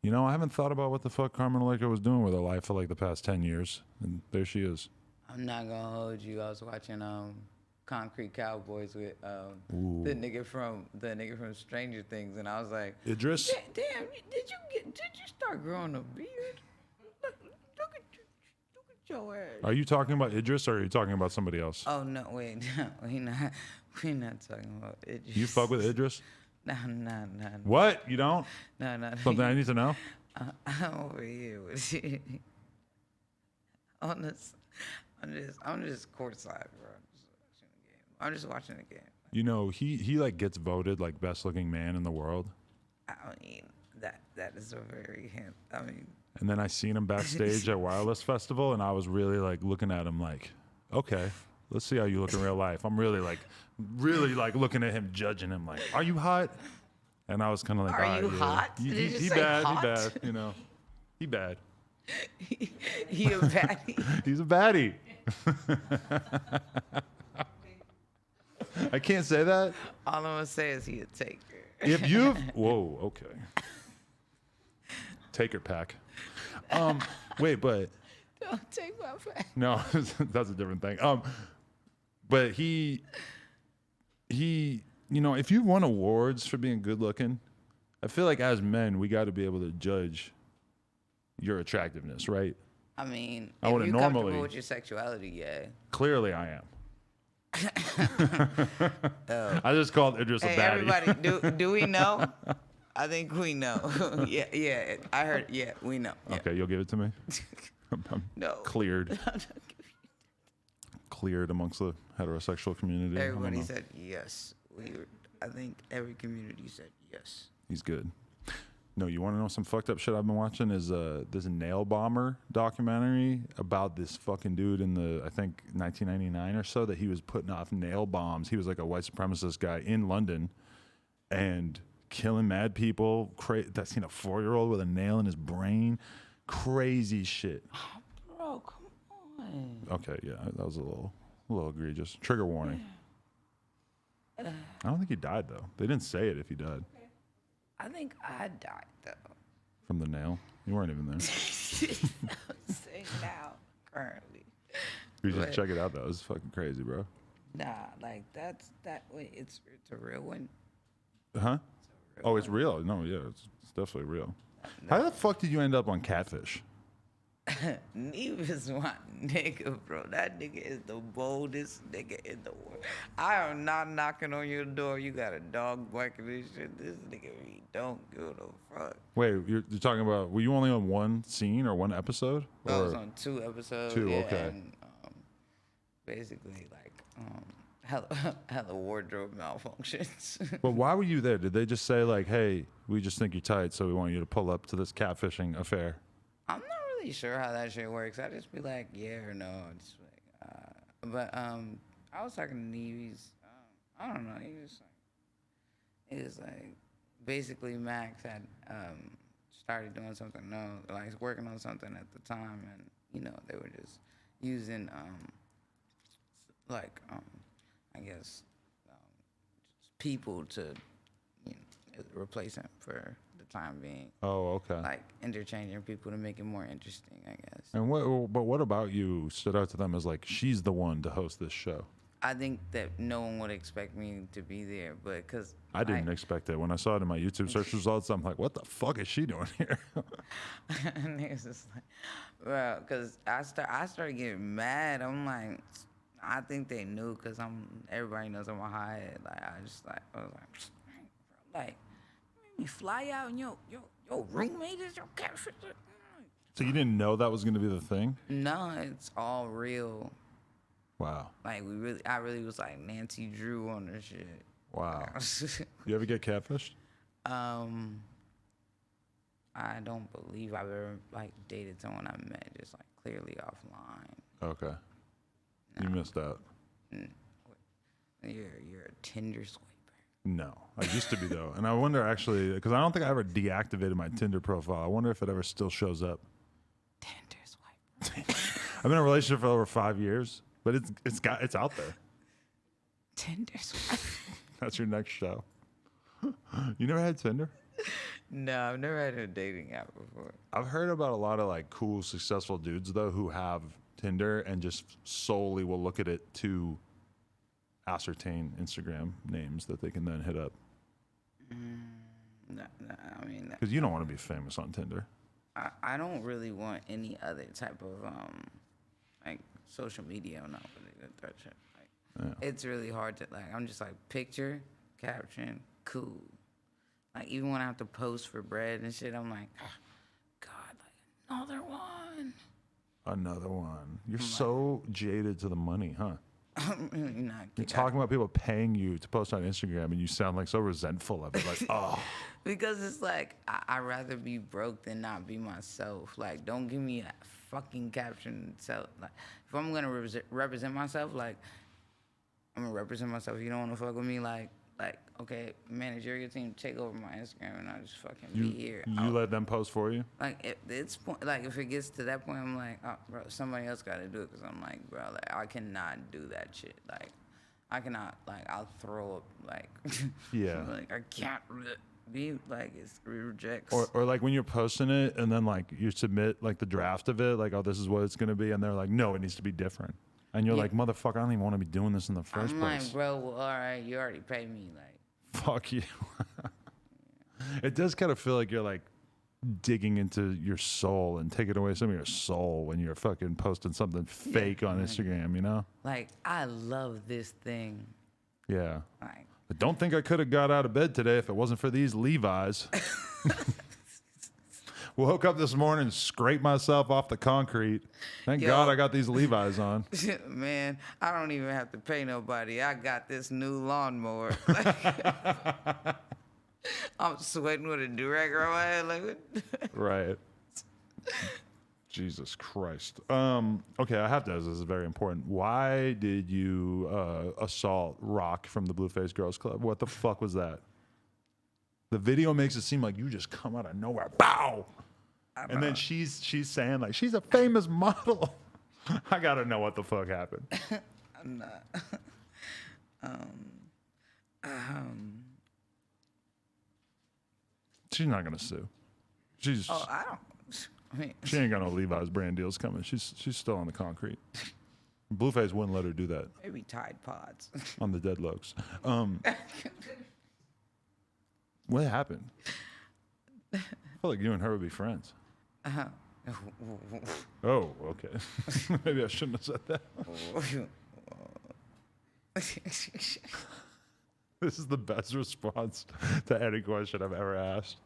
Speaker 1: you know, I haven't thought about what the fuck Carmen Electra was doing with her life for like the past 10 years, and there she is.
Speaker 2: I'm not gonna hold you. I was watching Concrete Cowboys with
Speaker 1: Ooh.
Speaker 2: the nigga from Stranger Things, and I was like,
Speaker 1: Idris?
Speaker 2: damn, did you start growing a beard? Look at your ass.
Speaker 1: Are you talking about Idris or are you talking about somebody else?
Speaker 2: Oh no, wait, no, we not talking about Idris.
Speaker 1: You fuck with Idris?
Speaker 2: No.
Speaker 1: What? You don't?
Speaker 2: No.
Speaker 1: Something I need to know?
Speaker 2: I'm over here with you. I'm just courtside, bro. I'm just watching the game.
Speaker 1: You know, he like gets voted like best looking man in the world.
Speaker 2: I mean, that is a very hint. I mean,
Speaker 1: And then I seen him backstage at Wireless Festival and I was really like looking at him like, okay, let's see how you look in real life. I'm really like looking at him, judging him like, are you hot? And I was kind of like,
Speaker 2: Are you hot?
Speaker 1: He
Speaker 2: Did you say
Speaker 1: bad,
Speaker 2: hot?
Speaker 1: he bad, you know. He bad.
Speaker 2: he a baddie.
Speaker 1: He's a baddie. I can't say that.
Speaker 2: All I'm gonna say is he a taker.
Speaker 1: If you've whoa, okay. Taker pack. Wait, but
Speaker 2: Don't take my back.
Speaker 1: no, that's a different thing. But he, if you've won awards for being good looking, I feel like as men we got to be able to judge your attractiveness, right?
Speaker 2: I mean,
Speaker 1: I
Speaker 2: if
Speaker 1: wouldn't
Speaker 2: you're
Speaker 1: normally-
Speaker 2: comfortable with your sexuality, yeah.
Speaker 1: Clearly, I am. I just called Idris a
Speaker 2: Hey,
Speaker 1: baddie.
Speaker 2: everybody, do we know? I think we know. yeah. I heard. Yeah, we know. Yeah.
Speaker 1: Okay, you'll give it to me. I'm
Speaker 2: No.
Speaker 1: cleared amongst the heterosexual community. I don't
Speaker 2: Everybody
Speaker 1: know.
Speaker 2: said yes. I think every community said yes.
Speaker 1: He's good. No, you want to know some fucked up shit I've been watching? Is there's a nail bomber documentary about this fucking dude in the, I think, 1999 or so, that he was putting off nail bombs. He was like a white supremacist guy in London and killing mad people. That seen a 4-year-old with a nail in his brain. Crazy shit.
Speaker 2: Bro, come on.
Speaker 1: Okay, yeah, that was a little egregious. Trigger warning. I don't think he died though. They didn't say it if he died
Speaker 2: I think I died though.
Speaker 1: from the nail. You weren't even there.
Speaker 2: I'm saying now, currently.
Speaker 1: You should
Speaker 2: But-
Speaker 1: check it out though. It's fucking crazy, bro.
Speaker 2: Nah, like wait, it's a real one.
Speaker 1: Huh? Oh, it's real. No, yeah, it's definitely real. How the fuck did you end up on Catfish?
Speaker 2: Neve is my nigga, bro. That nigga is the boldest nigga in the world. I am not knocking on your door. You got a dog barking this shit. This nigga really don't give a fuck.
Speaker 1: Wait, you're talking about? Were you only on one scene or one episode?
Speaker 2: I was
Speaker 1: Or
Speaker 2: on 2 episodes.
Speaker 1: Two,
Speaker 2: yeah,
Speaker 1: okay.
Speaker 2: And, basically, like, hella wardrobe malfunctions.
Speaker 1: but why were you there? Did they just say like, "Hey, we just think you're tight, so we want you to pull up to this catfishing affair"?
Speaker 2: I'm not really sure how that shit works. I just be like, yeah or no. Just like, I was talking to Neve. I don't know. He was like, basically Max had started doing something. No, like working on something at the time, and they were just using I guess just people to replace him for the time being.
Speaker 1: Oh, okay.
Speaker 2: Like interchanging people to make it more interesting, I guess.
Speaker 1: And what about you stood out to them as like, she's the one to host this show?
Speaker 2: I think that no one would expect me to be there, but because
Speaker 1: I didn't expect it. When I saw it in my YouTube search results, I'm like, what the fuck is she doing here?
Speaker 2: and it's just like, well, because I started getting mad. I'm like, I think they knew because everybody knows I'm a high. Like I was like, me fly out and your roommate is your catfish.
Speaker 1: So you didn't know that was going to be the thing?
Speaker 2: No, it's all real.
Speaker 1: Wow.
Speaker 2: Like I really was like Nancy Drew on this shit.
Speaker 1: Wow. You ever get catfished?
Speaker 2: I don't believe I've ever like dated someone I met just like clearly offline.
Speaker 1: Okay. You missed out.
Speaker 2: You're a Tinder swiper.
Speaker 1: No, I used to be though, and I wonder actually because I don't think I ever deactivated my Tinder profile. I wonder if it ever still shows up.
Speaker 2: Tinder swiper.
Speaker 1: I've been in a relationship for over 5 years, but it's out there.
Speaker 2: Tinder swiper.
Speaker 1: That's your next show. You never had Tinder?
Speaker 2: No, I've never had a dating app before.
Speaker 1: I've heard about a lot of like cool, successful dudes though who have Tinder and just solely will look at it to ascertain Instagram names that they can then hit up.
Speaker 2: No, I mean,
Speaker 1: Because you don't want to be famous on Tinder.
Speaker 2: I don't really want any other type of like social media. I'm not really good at that shit. Like, it's really hard to like. I'm just like picture, caption, cool. Like even when I have to post for bread and shit, I'm like, God, like another one.
Speaker 1: Another one. You're so jaded to the money, huh?
Speaker 2: I'm really not.
Speaker 1: You're talking about people paying you to post on Instagram, and you sound like so resentful of it. Like, oh.
Speaker 2: Because it's like I'd rather be broke than not be myself. Like, don't give me a fucking caption. So, like, if I'm gonna represent myself, like, I'm gonna represent myself. If you don't want to fuck with me, like, like, okay, managerial team, take over my Instagram, and I'll just fucking be here.
Speaker 1: You let them post for you?
Speaker 2: Like, at this point, like, if it gets to that point, I'm like, oh, bro, somebody else got to do it, because I'm like, bro, like, I cannot do that shit. Like, I cannot, like, I'll throw up, like,
Speaker 1: Yeah.
Speaker 2: like, I can't be, like, it rejects.
Speaker 1: Or like when you're posting it and then like you submit like the draft of it, like, oh, this is what it's going to be. And they're like, no, it needs to be different. And you're like, motherfucker, I don't even want to be doing this in the first
Speaker 2: I'm
Speaker 1: place.
Speaker 2: like, bro, well, all right, you already paid me, like.
Speaker 1: Fuck you. It does kind of feel like you're like digging into your soul and taking away some of your soul when you're fucking posting something fake on Instagram, you know?
Speaker 2: Like, I love this thing.
Speaker 1: Yeah.
Speaker 2: Like,
Speaker 1: I don't think I could have got out of bed today if it wasn't for these Levi's. Woke up this morning, scraped myself off the concrete. Thank God I got these Levi's on.
Speaker 2: man, I don't even have to pay nobody. I got this new lawnmower. I'm sweating with a durag on my head. Like,
Speaker 1: Right. Jesus Christ. Okay, I have to ask, this is very important. Why did you assault Rock from the Blueface Girls Club? What the fuck was that? The video makes it seem like you just come out of nowhere. Bow! And then she's saying like she's a famous model. I gotta know what the fuck happened.
Speaker 2: I'm not.
Speaker 1: She's not gonna sue. She's
Speaker 2: Oh, I don't. I mean,
Speaker 1: she ain't got no Levi's brand deals coming. She's still on the concrete. Blueface wouldn't let her do that
Speaker 2: maybe Tide Pods.
Speaker 1: on the Deadlocks. What happened? I feel like you and her would be friends. Oh, okay. Maybe I shouldn't have said that. This is the best response to any question I've ever asked.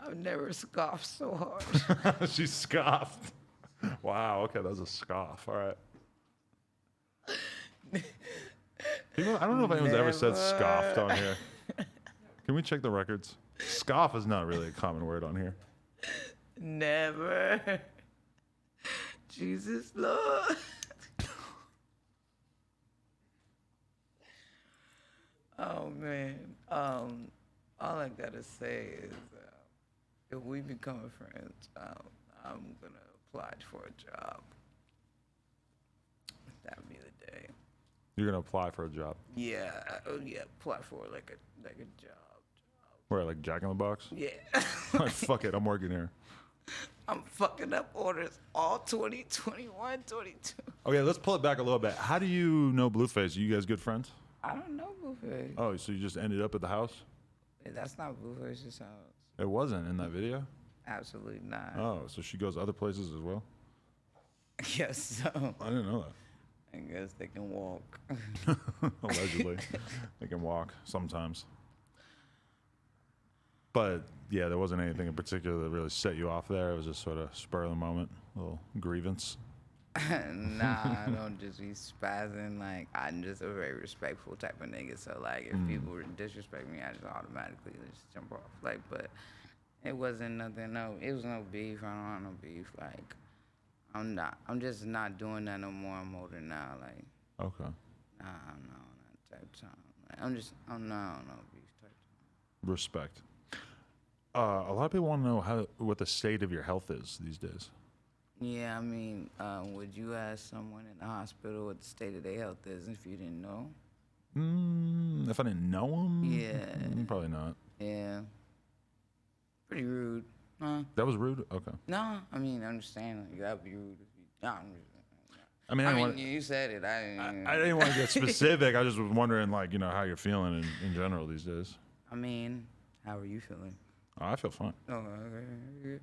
Speaker 2: I've never scoffed so hard.
Speaker 1: She scoffed. Wow, okay, that was a scoff. All right. People, I don't know if anyone's ever said scoffed on here. Can we check the records? Scoff is not really a common word on here.
Speaker 2: Never. Jesus Lord. Oh man. All I gotta say is, if we become friends, I'm gonna apply for a job. That'd be the day.
Speaker 1: You're gonna apply for a job.
Speaker 2: Yeah. Yeah. Apply for like a job.
Speaker 1: Where, like Jack in the Box?
Speaker 2: Yeah.
Speaker 1: Like, fuck it, I'm working here.
Speaker 2: I'm fucking up orders all 2021, 22.
Speaker 1: Okay, let's pull it back a little bit. How do you know Blueface? Are you guys good friends?
Speaker 2: I don't know Blueface.
Speaker 1: Oh, so you just ended up at the house?
Speaker 2: That's not Blueface's house.
Speaker 1: It wasn't in that video?
Speaker 2: Absolutely not.
Speaker 1: Oh, so she goes other places as well?
Speaker 2: Yes, so
Speaker 1: I didn't know that.
Speaker 2: I guess they can walk.
Speaker 1: Allegedly. They can walk sometimes. But yeah, there wasn't anything in particular that really set you off there. It was just sort of spur of the moment, a little grievance.
Speaker 2: Nah, I don't just be spazzing. Like, I'm just a very respectful type of nigga. So, like, if people disrespect me, I just automatically just jump off. Like, but it wasn't nothing. No, it was no beef. I don't want no beef. Like, I'm just not doing that no more. I'm older now. Like,
Speaker 1: Okay.
Speaker 2: nah, I'm not on that type of time. Like, I'm not on no beef type of time.
Speaker 1: Respect. A lot of people want to know what the state of your health is these days.
Speaker 2: Yeah, I mean, would you ask someone in the hospital what the state of their health is if you didn't know?
Speaker 1: If I didn't know him?
Speaker 2: Yeah.
Speaker 1: Probably not.
Speaker 2: Yeah. Pretty rude. Huh?
Speaker 1: That was rude? Okay.
Speaker 2: No, I mean, I understand. Like, that'd be rude if you. No,
Speaker 1: I mean,
Speaker 2: you said it.
Speaker 1: I didn't want to get specific. I just was wondering, like, you know, how you're feeling in general these days.
Speaker 2: I mean, how are you feeling?
Speaker 1: Oh, I feel fine.
Speaker 2: Oh, okay. Good.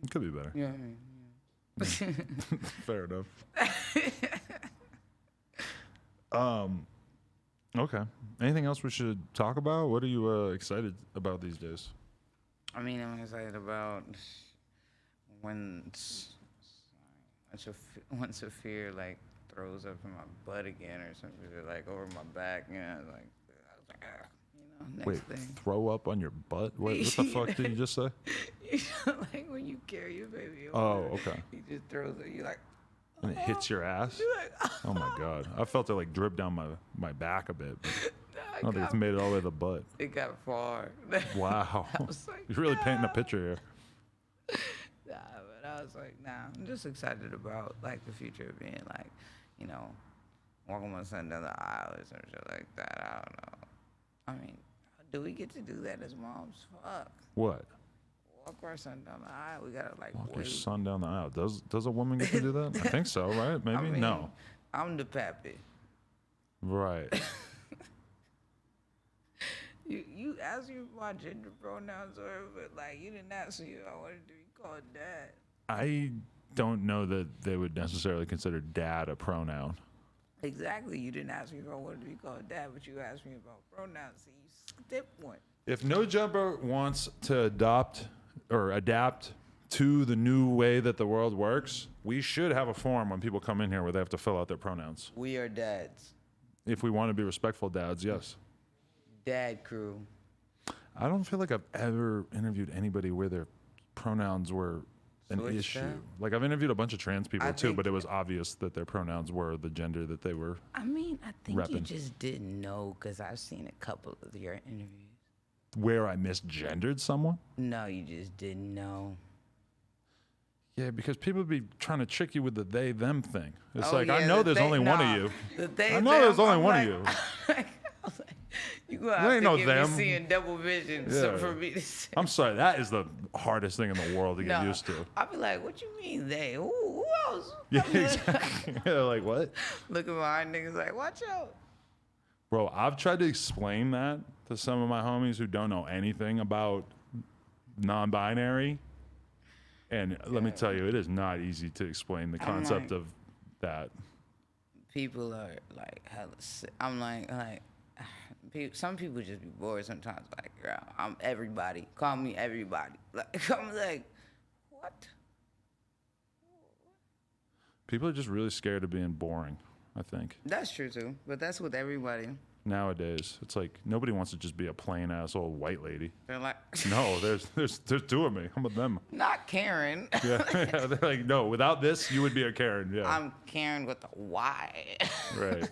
Speaker 1: It could be better.
Speaker 2: Yeah, I mean,
Speaker 1: Fair enough. Okay. Anything else we should talk about? What are you excited about these days?
Speaker 2: I mean, I'm excited about when Sophia like throws up in my butt again or something, like over my back. You know, like I was like, next
Speaker 1: Wait,
Speaker 2: thing.
Speaker 1: throw up on your butt? What the fuck did you just say?
Speaker 2: You know, like when you carry your baby.
Speaker 1: Oh, okay.
Speaker 2: He just throws it. You're like,
Speaker 1: When it hits your ass?
Speaker 2: You're like,
Speaker 1: Oh my God. I felt it like drip down my back a bit. But I don't think it's
Speaker 2: got-
Speaker 1: made it all the way to the butt.
Speaker 2: it got far.
Speaker 1: Wow.
Speaker 2: I was like,
Speaker 1: You're really painting a picture here.
Speaker 2: Nah, but I was like, nah. I'm just excited about like the future of being like, you know, walking my son down the aisle or some shit like that. I don't know. I mean, do we get to do that as moms? Fuck.
Speaker 1: What?
Speaker 2: Walk our son down the aisle. We gotta like
Speaker 1: Walk your
Speaker 2: wait.
Speaker 1: son down the aisle. Does a woman get to do that? I think so, right? Maybe?
Speaker 2: I mean,
Speaker 1: No.
Speaker 2: I'm the pappy.
Speaker 1: Right.
Speaker 2: You asked me what my gender pronouns were, but like you didn't ask me if I wanted to be called dad.
Speaker 1: I don't know that they would necessarily consider dad a pronoun.
Speaker 2: Exactly. You didn't ask me if I wanted to be called dad, but you asked me about pronouns. So you skipped one.
Speaker 1: If No Jumper wants to adopt or adapt to the new way that the world works, we should have a form when people come in here where they have to fill out their pronouns.
Speaker 2: We are dads.
Speaker 1: If we want to be respectful dads, yes.
Speaker 2: Dad crew.
Speaker 1: I don't feel like I've ever interviewed anybody where their pronouns were an
Speaker 2: Switched
Speaker 1: issue.
Speaker 2: up?
Speaker 1: Like I've interviewed a bunch of trans people
Speaker 2: I
Speaker 1: too,
Speaker 2: think-
Speaker 1: but it was obvious that their pronouns were the gender that they were.
Speaker 2: I mean, I think you
Speaker 1: Reppin'.
Speaker 2: just didn't know because I've seen a couple of your interviews.
Speaker 1: Where I misgendered someone?
Speaker 2: No, you just didn't know.
Speaker 1: Yeah, because people be trying to trick you with the they them thing. It's
Speaker 2: Oh,
Speaker 1: like I
Speaker 2: yeah,
Speaker 1: know
Speaker 2: the
Speaker 1: there's
Speaker 2: they-
Speaker 1: only one
Speaker 2: nah,
Speaker 1: of you.
Speaker 2: the they,
Speaker 1: I know
Speaker 2: them,
Speaker 1: there's only
Speaker 2: I'm
Speaker 1: one
Speaker 2: like-
Speaker 1: of you.
Speaker 2: I was like, you gonna
Speaker 1: There
Speaker 2: have
Speaker 1: ain't
Speaker 2: to
Speaker 1: no
Speaker 2: give
Speaker 1: them.
Speaker 2: me seeing double vision so
Speaker 1: Yeah.
Speaker 2: for me to say.
Speaker 1: I'm sorry, that is the hardest thing in the world to get
Speaker 2: No,
Speaker 1: used to.
Speaker 2: I'll be like, what you mean they? Who else?
Speaker 1: Yeah, exactly. Yeah, like what?
Speaker 2: Looking behind niggas like, watch out.
Speaker 1: Bro, I've tried to explain that to some of my homies who don't know anything about non-binary. And let me tell you, it is not easy to explain the concept of that.
Speaker 2: People are like hella sick. I'm like, some people just be bored sometimes. Like, girl, I'm everybody. Call me everybody. Like, I'm like, what?
Speaker 1: People are just really scared of being boring, I think.
Speaker 2: That's true too, but that's with everybody.
Speaker 1: Nowadays, it's like nobody wants to just be a plain ass old white lady.
Speaker 2: They're like,
Speaker 1: No, there's two of me. I'm with them.
Speaker 2: not Karen.
Speaker 1: Yeah, they're like, no, without this, you would be a Karen. Yeah,
Speaker 2: I'm Karen with a Y.
Speaker 1: right.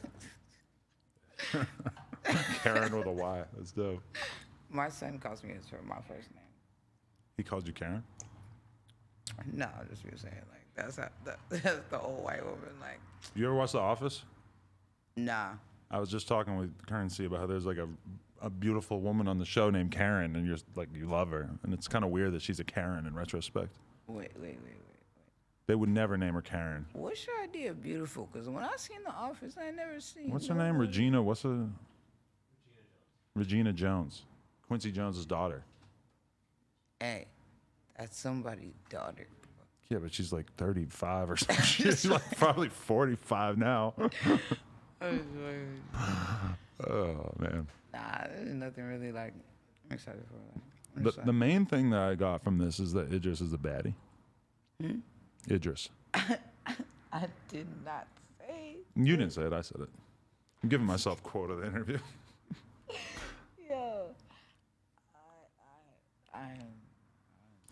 Speaker 1: Karen with a Y. That's dope.
Speaker 2: My son calls me my first name.
Speaker 1: He called you Karen?
Speaker 2: No, just be saying like that's the old white woman. Like,
Speaker 1: You ever watch The Office?
Speaker 2: nah.
Speaker 1: I was just talking with Currency about how there's like a beautiful woman on the show named Karen, and you're like, you love her, and it's kind of weird that she's a Karen in retrospect.
Speaker 2: Wait.
Speaker 1: They would never name her Karen.
Speaker 2: What's your idea of beautiful? Because when I seen The Office, I never seen.
Speaker 1: What's her name? Regina. What's her? Regina Jones. Quincy Jones's daughter.
Speaker 2: Hey, that's somebody's daughter.
Speaker 1: Yeah, but she's like 35 or something. She's like probably 45 now. Oh man.
Speaker 2: Nah, there's nothing really like I'm excited for that.
Speaker 1: The main thing that I got from this is that Idris is a baddie. Idris.
Speaker 2: I did not say.
Speaker 1: You didn't say it. I said it. I'm giving myself quote of the interview.
Speaker 2: Yo,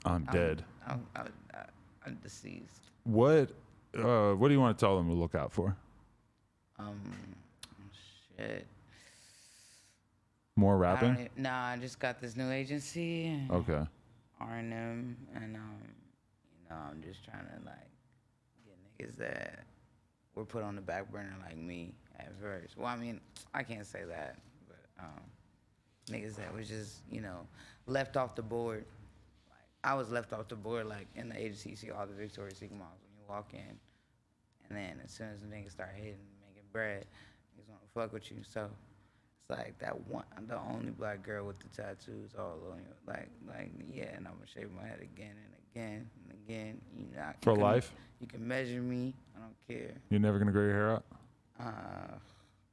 Speaker 1: I'm dead.
Speaker 2: I'm deceased.
Speaker 1: What do you want to tell them to look out for?
Speaker 2: Shit.
Speaker 1: More rapping?
Speaker 2: Nah, I just got this new agency.
Speaker 1: Okay.
Speaker 2: R&M, and I'm just trying to like get niggas that were put on the back burner like me at first. Well, I mean, I can't say that, but niggas that was just left off the board. Like I was left off the board. Like in the agency, you see all the Victoria's Secret models when you walk in, and then as soon as the niggas start hitting, making bread, niggas wanna fuck with you. So it's like that one, the only black girl with the tattoos all on you. Like yeah, and I'm gonna shave my head again and again and again.
Speaker 1: For life?
Speaker 2: You can measure me. I don't care.
Speaker 1: You're never gonna grow your hair out?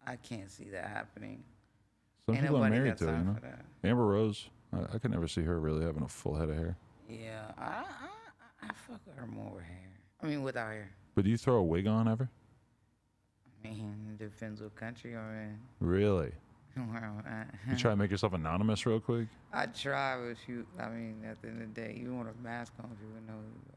Speaker 2: I can't see that happening.
Speaker 1: Some
Speaker 2: Ain't
Speaker 1: people are
Speaker 2: nobody
Speaker 1: married
Speaker 2: got
Speaker 1: to it,
Speaker 2: time
Speaker 1: you know?
Speaker 2: for that.
Speaker 1: Amber Rose, I could never see her really having a full head of hair.
Speaker 2: Yeah, I fuck with her more with hair. I mean, without hair.
Speaker 1: But do you throw a wig on ever?
Speaker 2: I mean, it depends what country you're in.
Speaker 1: Really?
Speaker 2: Where I'm at.
Speaker 1: You try to make yourself anonymous real quick?
Speaker 2: I try, but at the end of the day, even with a mask on, people know who you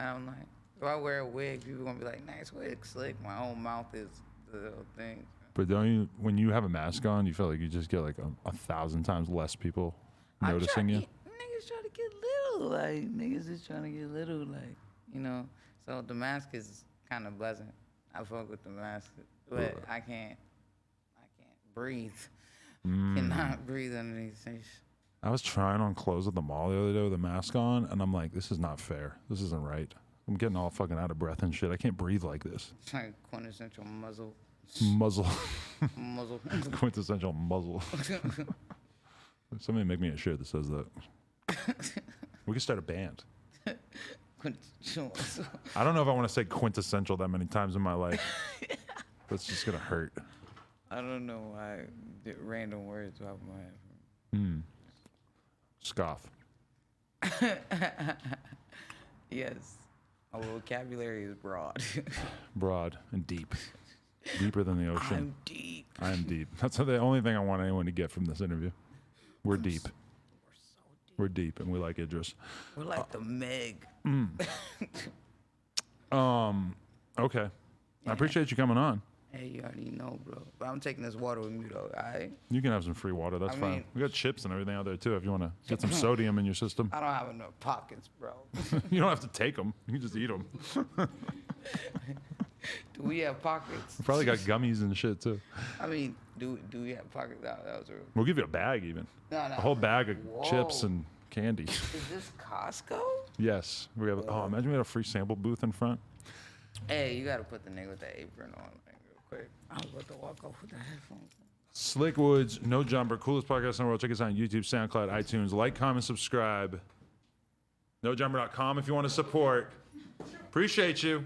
Speaker 2: are. I don't like. If I wear a wig, people gonna be like, "Nice wig, slick." My whole mouth is the little thing.
Speaker 1: But don't you, when you have a mask on, you feel like you just get like 1,000 times less people noticing you?
Speaker 2: Niggas trying to get little, like niggas is trying to get little, like you know. So the mask is kind of blessing. I fuck with the mask, but I can't breathe. Cannot breathe under these things.
Speaker 1: I was trying on clothes at the mall the other day with a mask on, and I'm like, this is not fair. This isn't right. I'm getting all fucking out of breath and shit. I can't breathe like this.
Speaker 2: It's like quintessential muzzle.
Speaker 1: Muzzle.
Speaker 2: Muzzle.
Speaker 1: Quintessential muzzle. Somebody make me a shirt that says that. We could start a band.
Speaker 2: Quintessential muzzle.
Speaker 1: I don't know if I want to say quintessential that many times in my life. That's just gonna hurt.
Speaker 2: I don't know why random words off my head.
Speaker 1: Scoff.
Speaker 2: Yes. Our vocabulary is broad.
Speaker 1: Broad and deep. Deeper than the ocean.
Speaker 2: I'm deep.
Speaker 1: I am deep. That's the only thing I want anyone to get from this interview. We're deep.
Speaker 2: We're so deep.
Speaker 1: We're deep, and we like Idris.
Speaker 2: We're like the Meg.
Speaker 1: Okay. I appreciate you coming on.
Speaker 2: Hey, you already know, bro. But I'm taking this water with me, though, all right?
Speaker 1: You can have some free water. That's
Speaker 2: I
Speaker 1: fine.
Speaker 2: mean-
Speaker 1: We got chips and everything out there, too, if you want to get some sodium in your system.
Speaker 2: I don't have enough pockets, bro.
Speaker 1: You don't have to take them. You can just eat them.
Speaker 2: Do we have pockets?
Speaker 1: Probably got gummies and shit, too.
Speaker 2: I mean, do we have pockets? That was real.
Speaker 1: We'll give you a bag, even.
Speaker 2: No.
Speaker 1: A whole bag of chips
Speaker 2: Whoa.
Speaker 1: and candy.
Speaker 2: Is this Costco?
Speaker 1: Yes. We have. Oh, imagine we had a free sample booth in front.
Speaker 2: Hey, you got to put the nigga with the apron on, like, real quick. I was about to walk off with the headphones.
Speaker 1: Slick Woods, No Jumper, coolest podcast in the world. Check us out on YouTube, SoundCloud, iTunes. Like, comment, subscribe. NoJumper.com if you want to support. Appreciate you.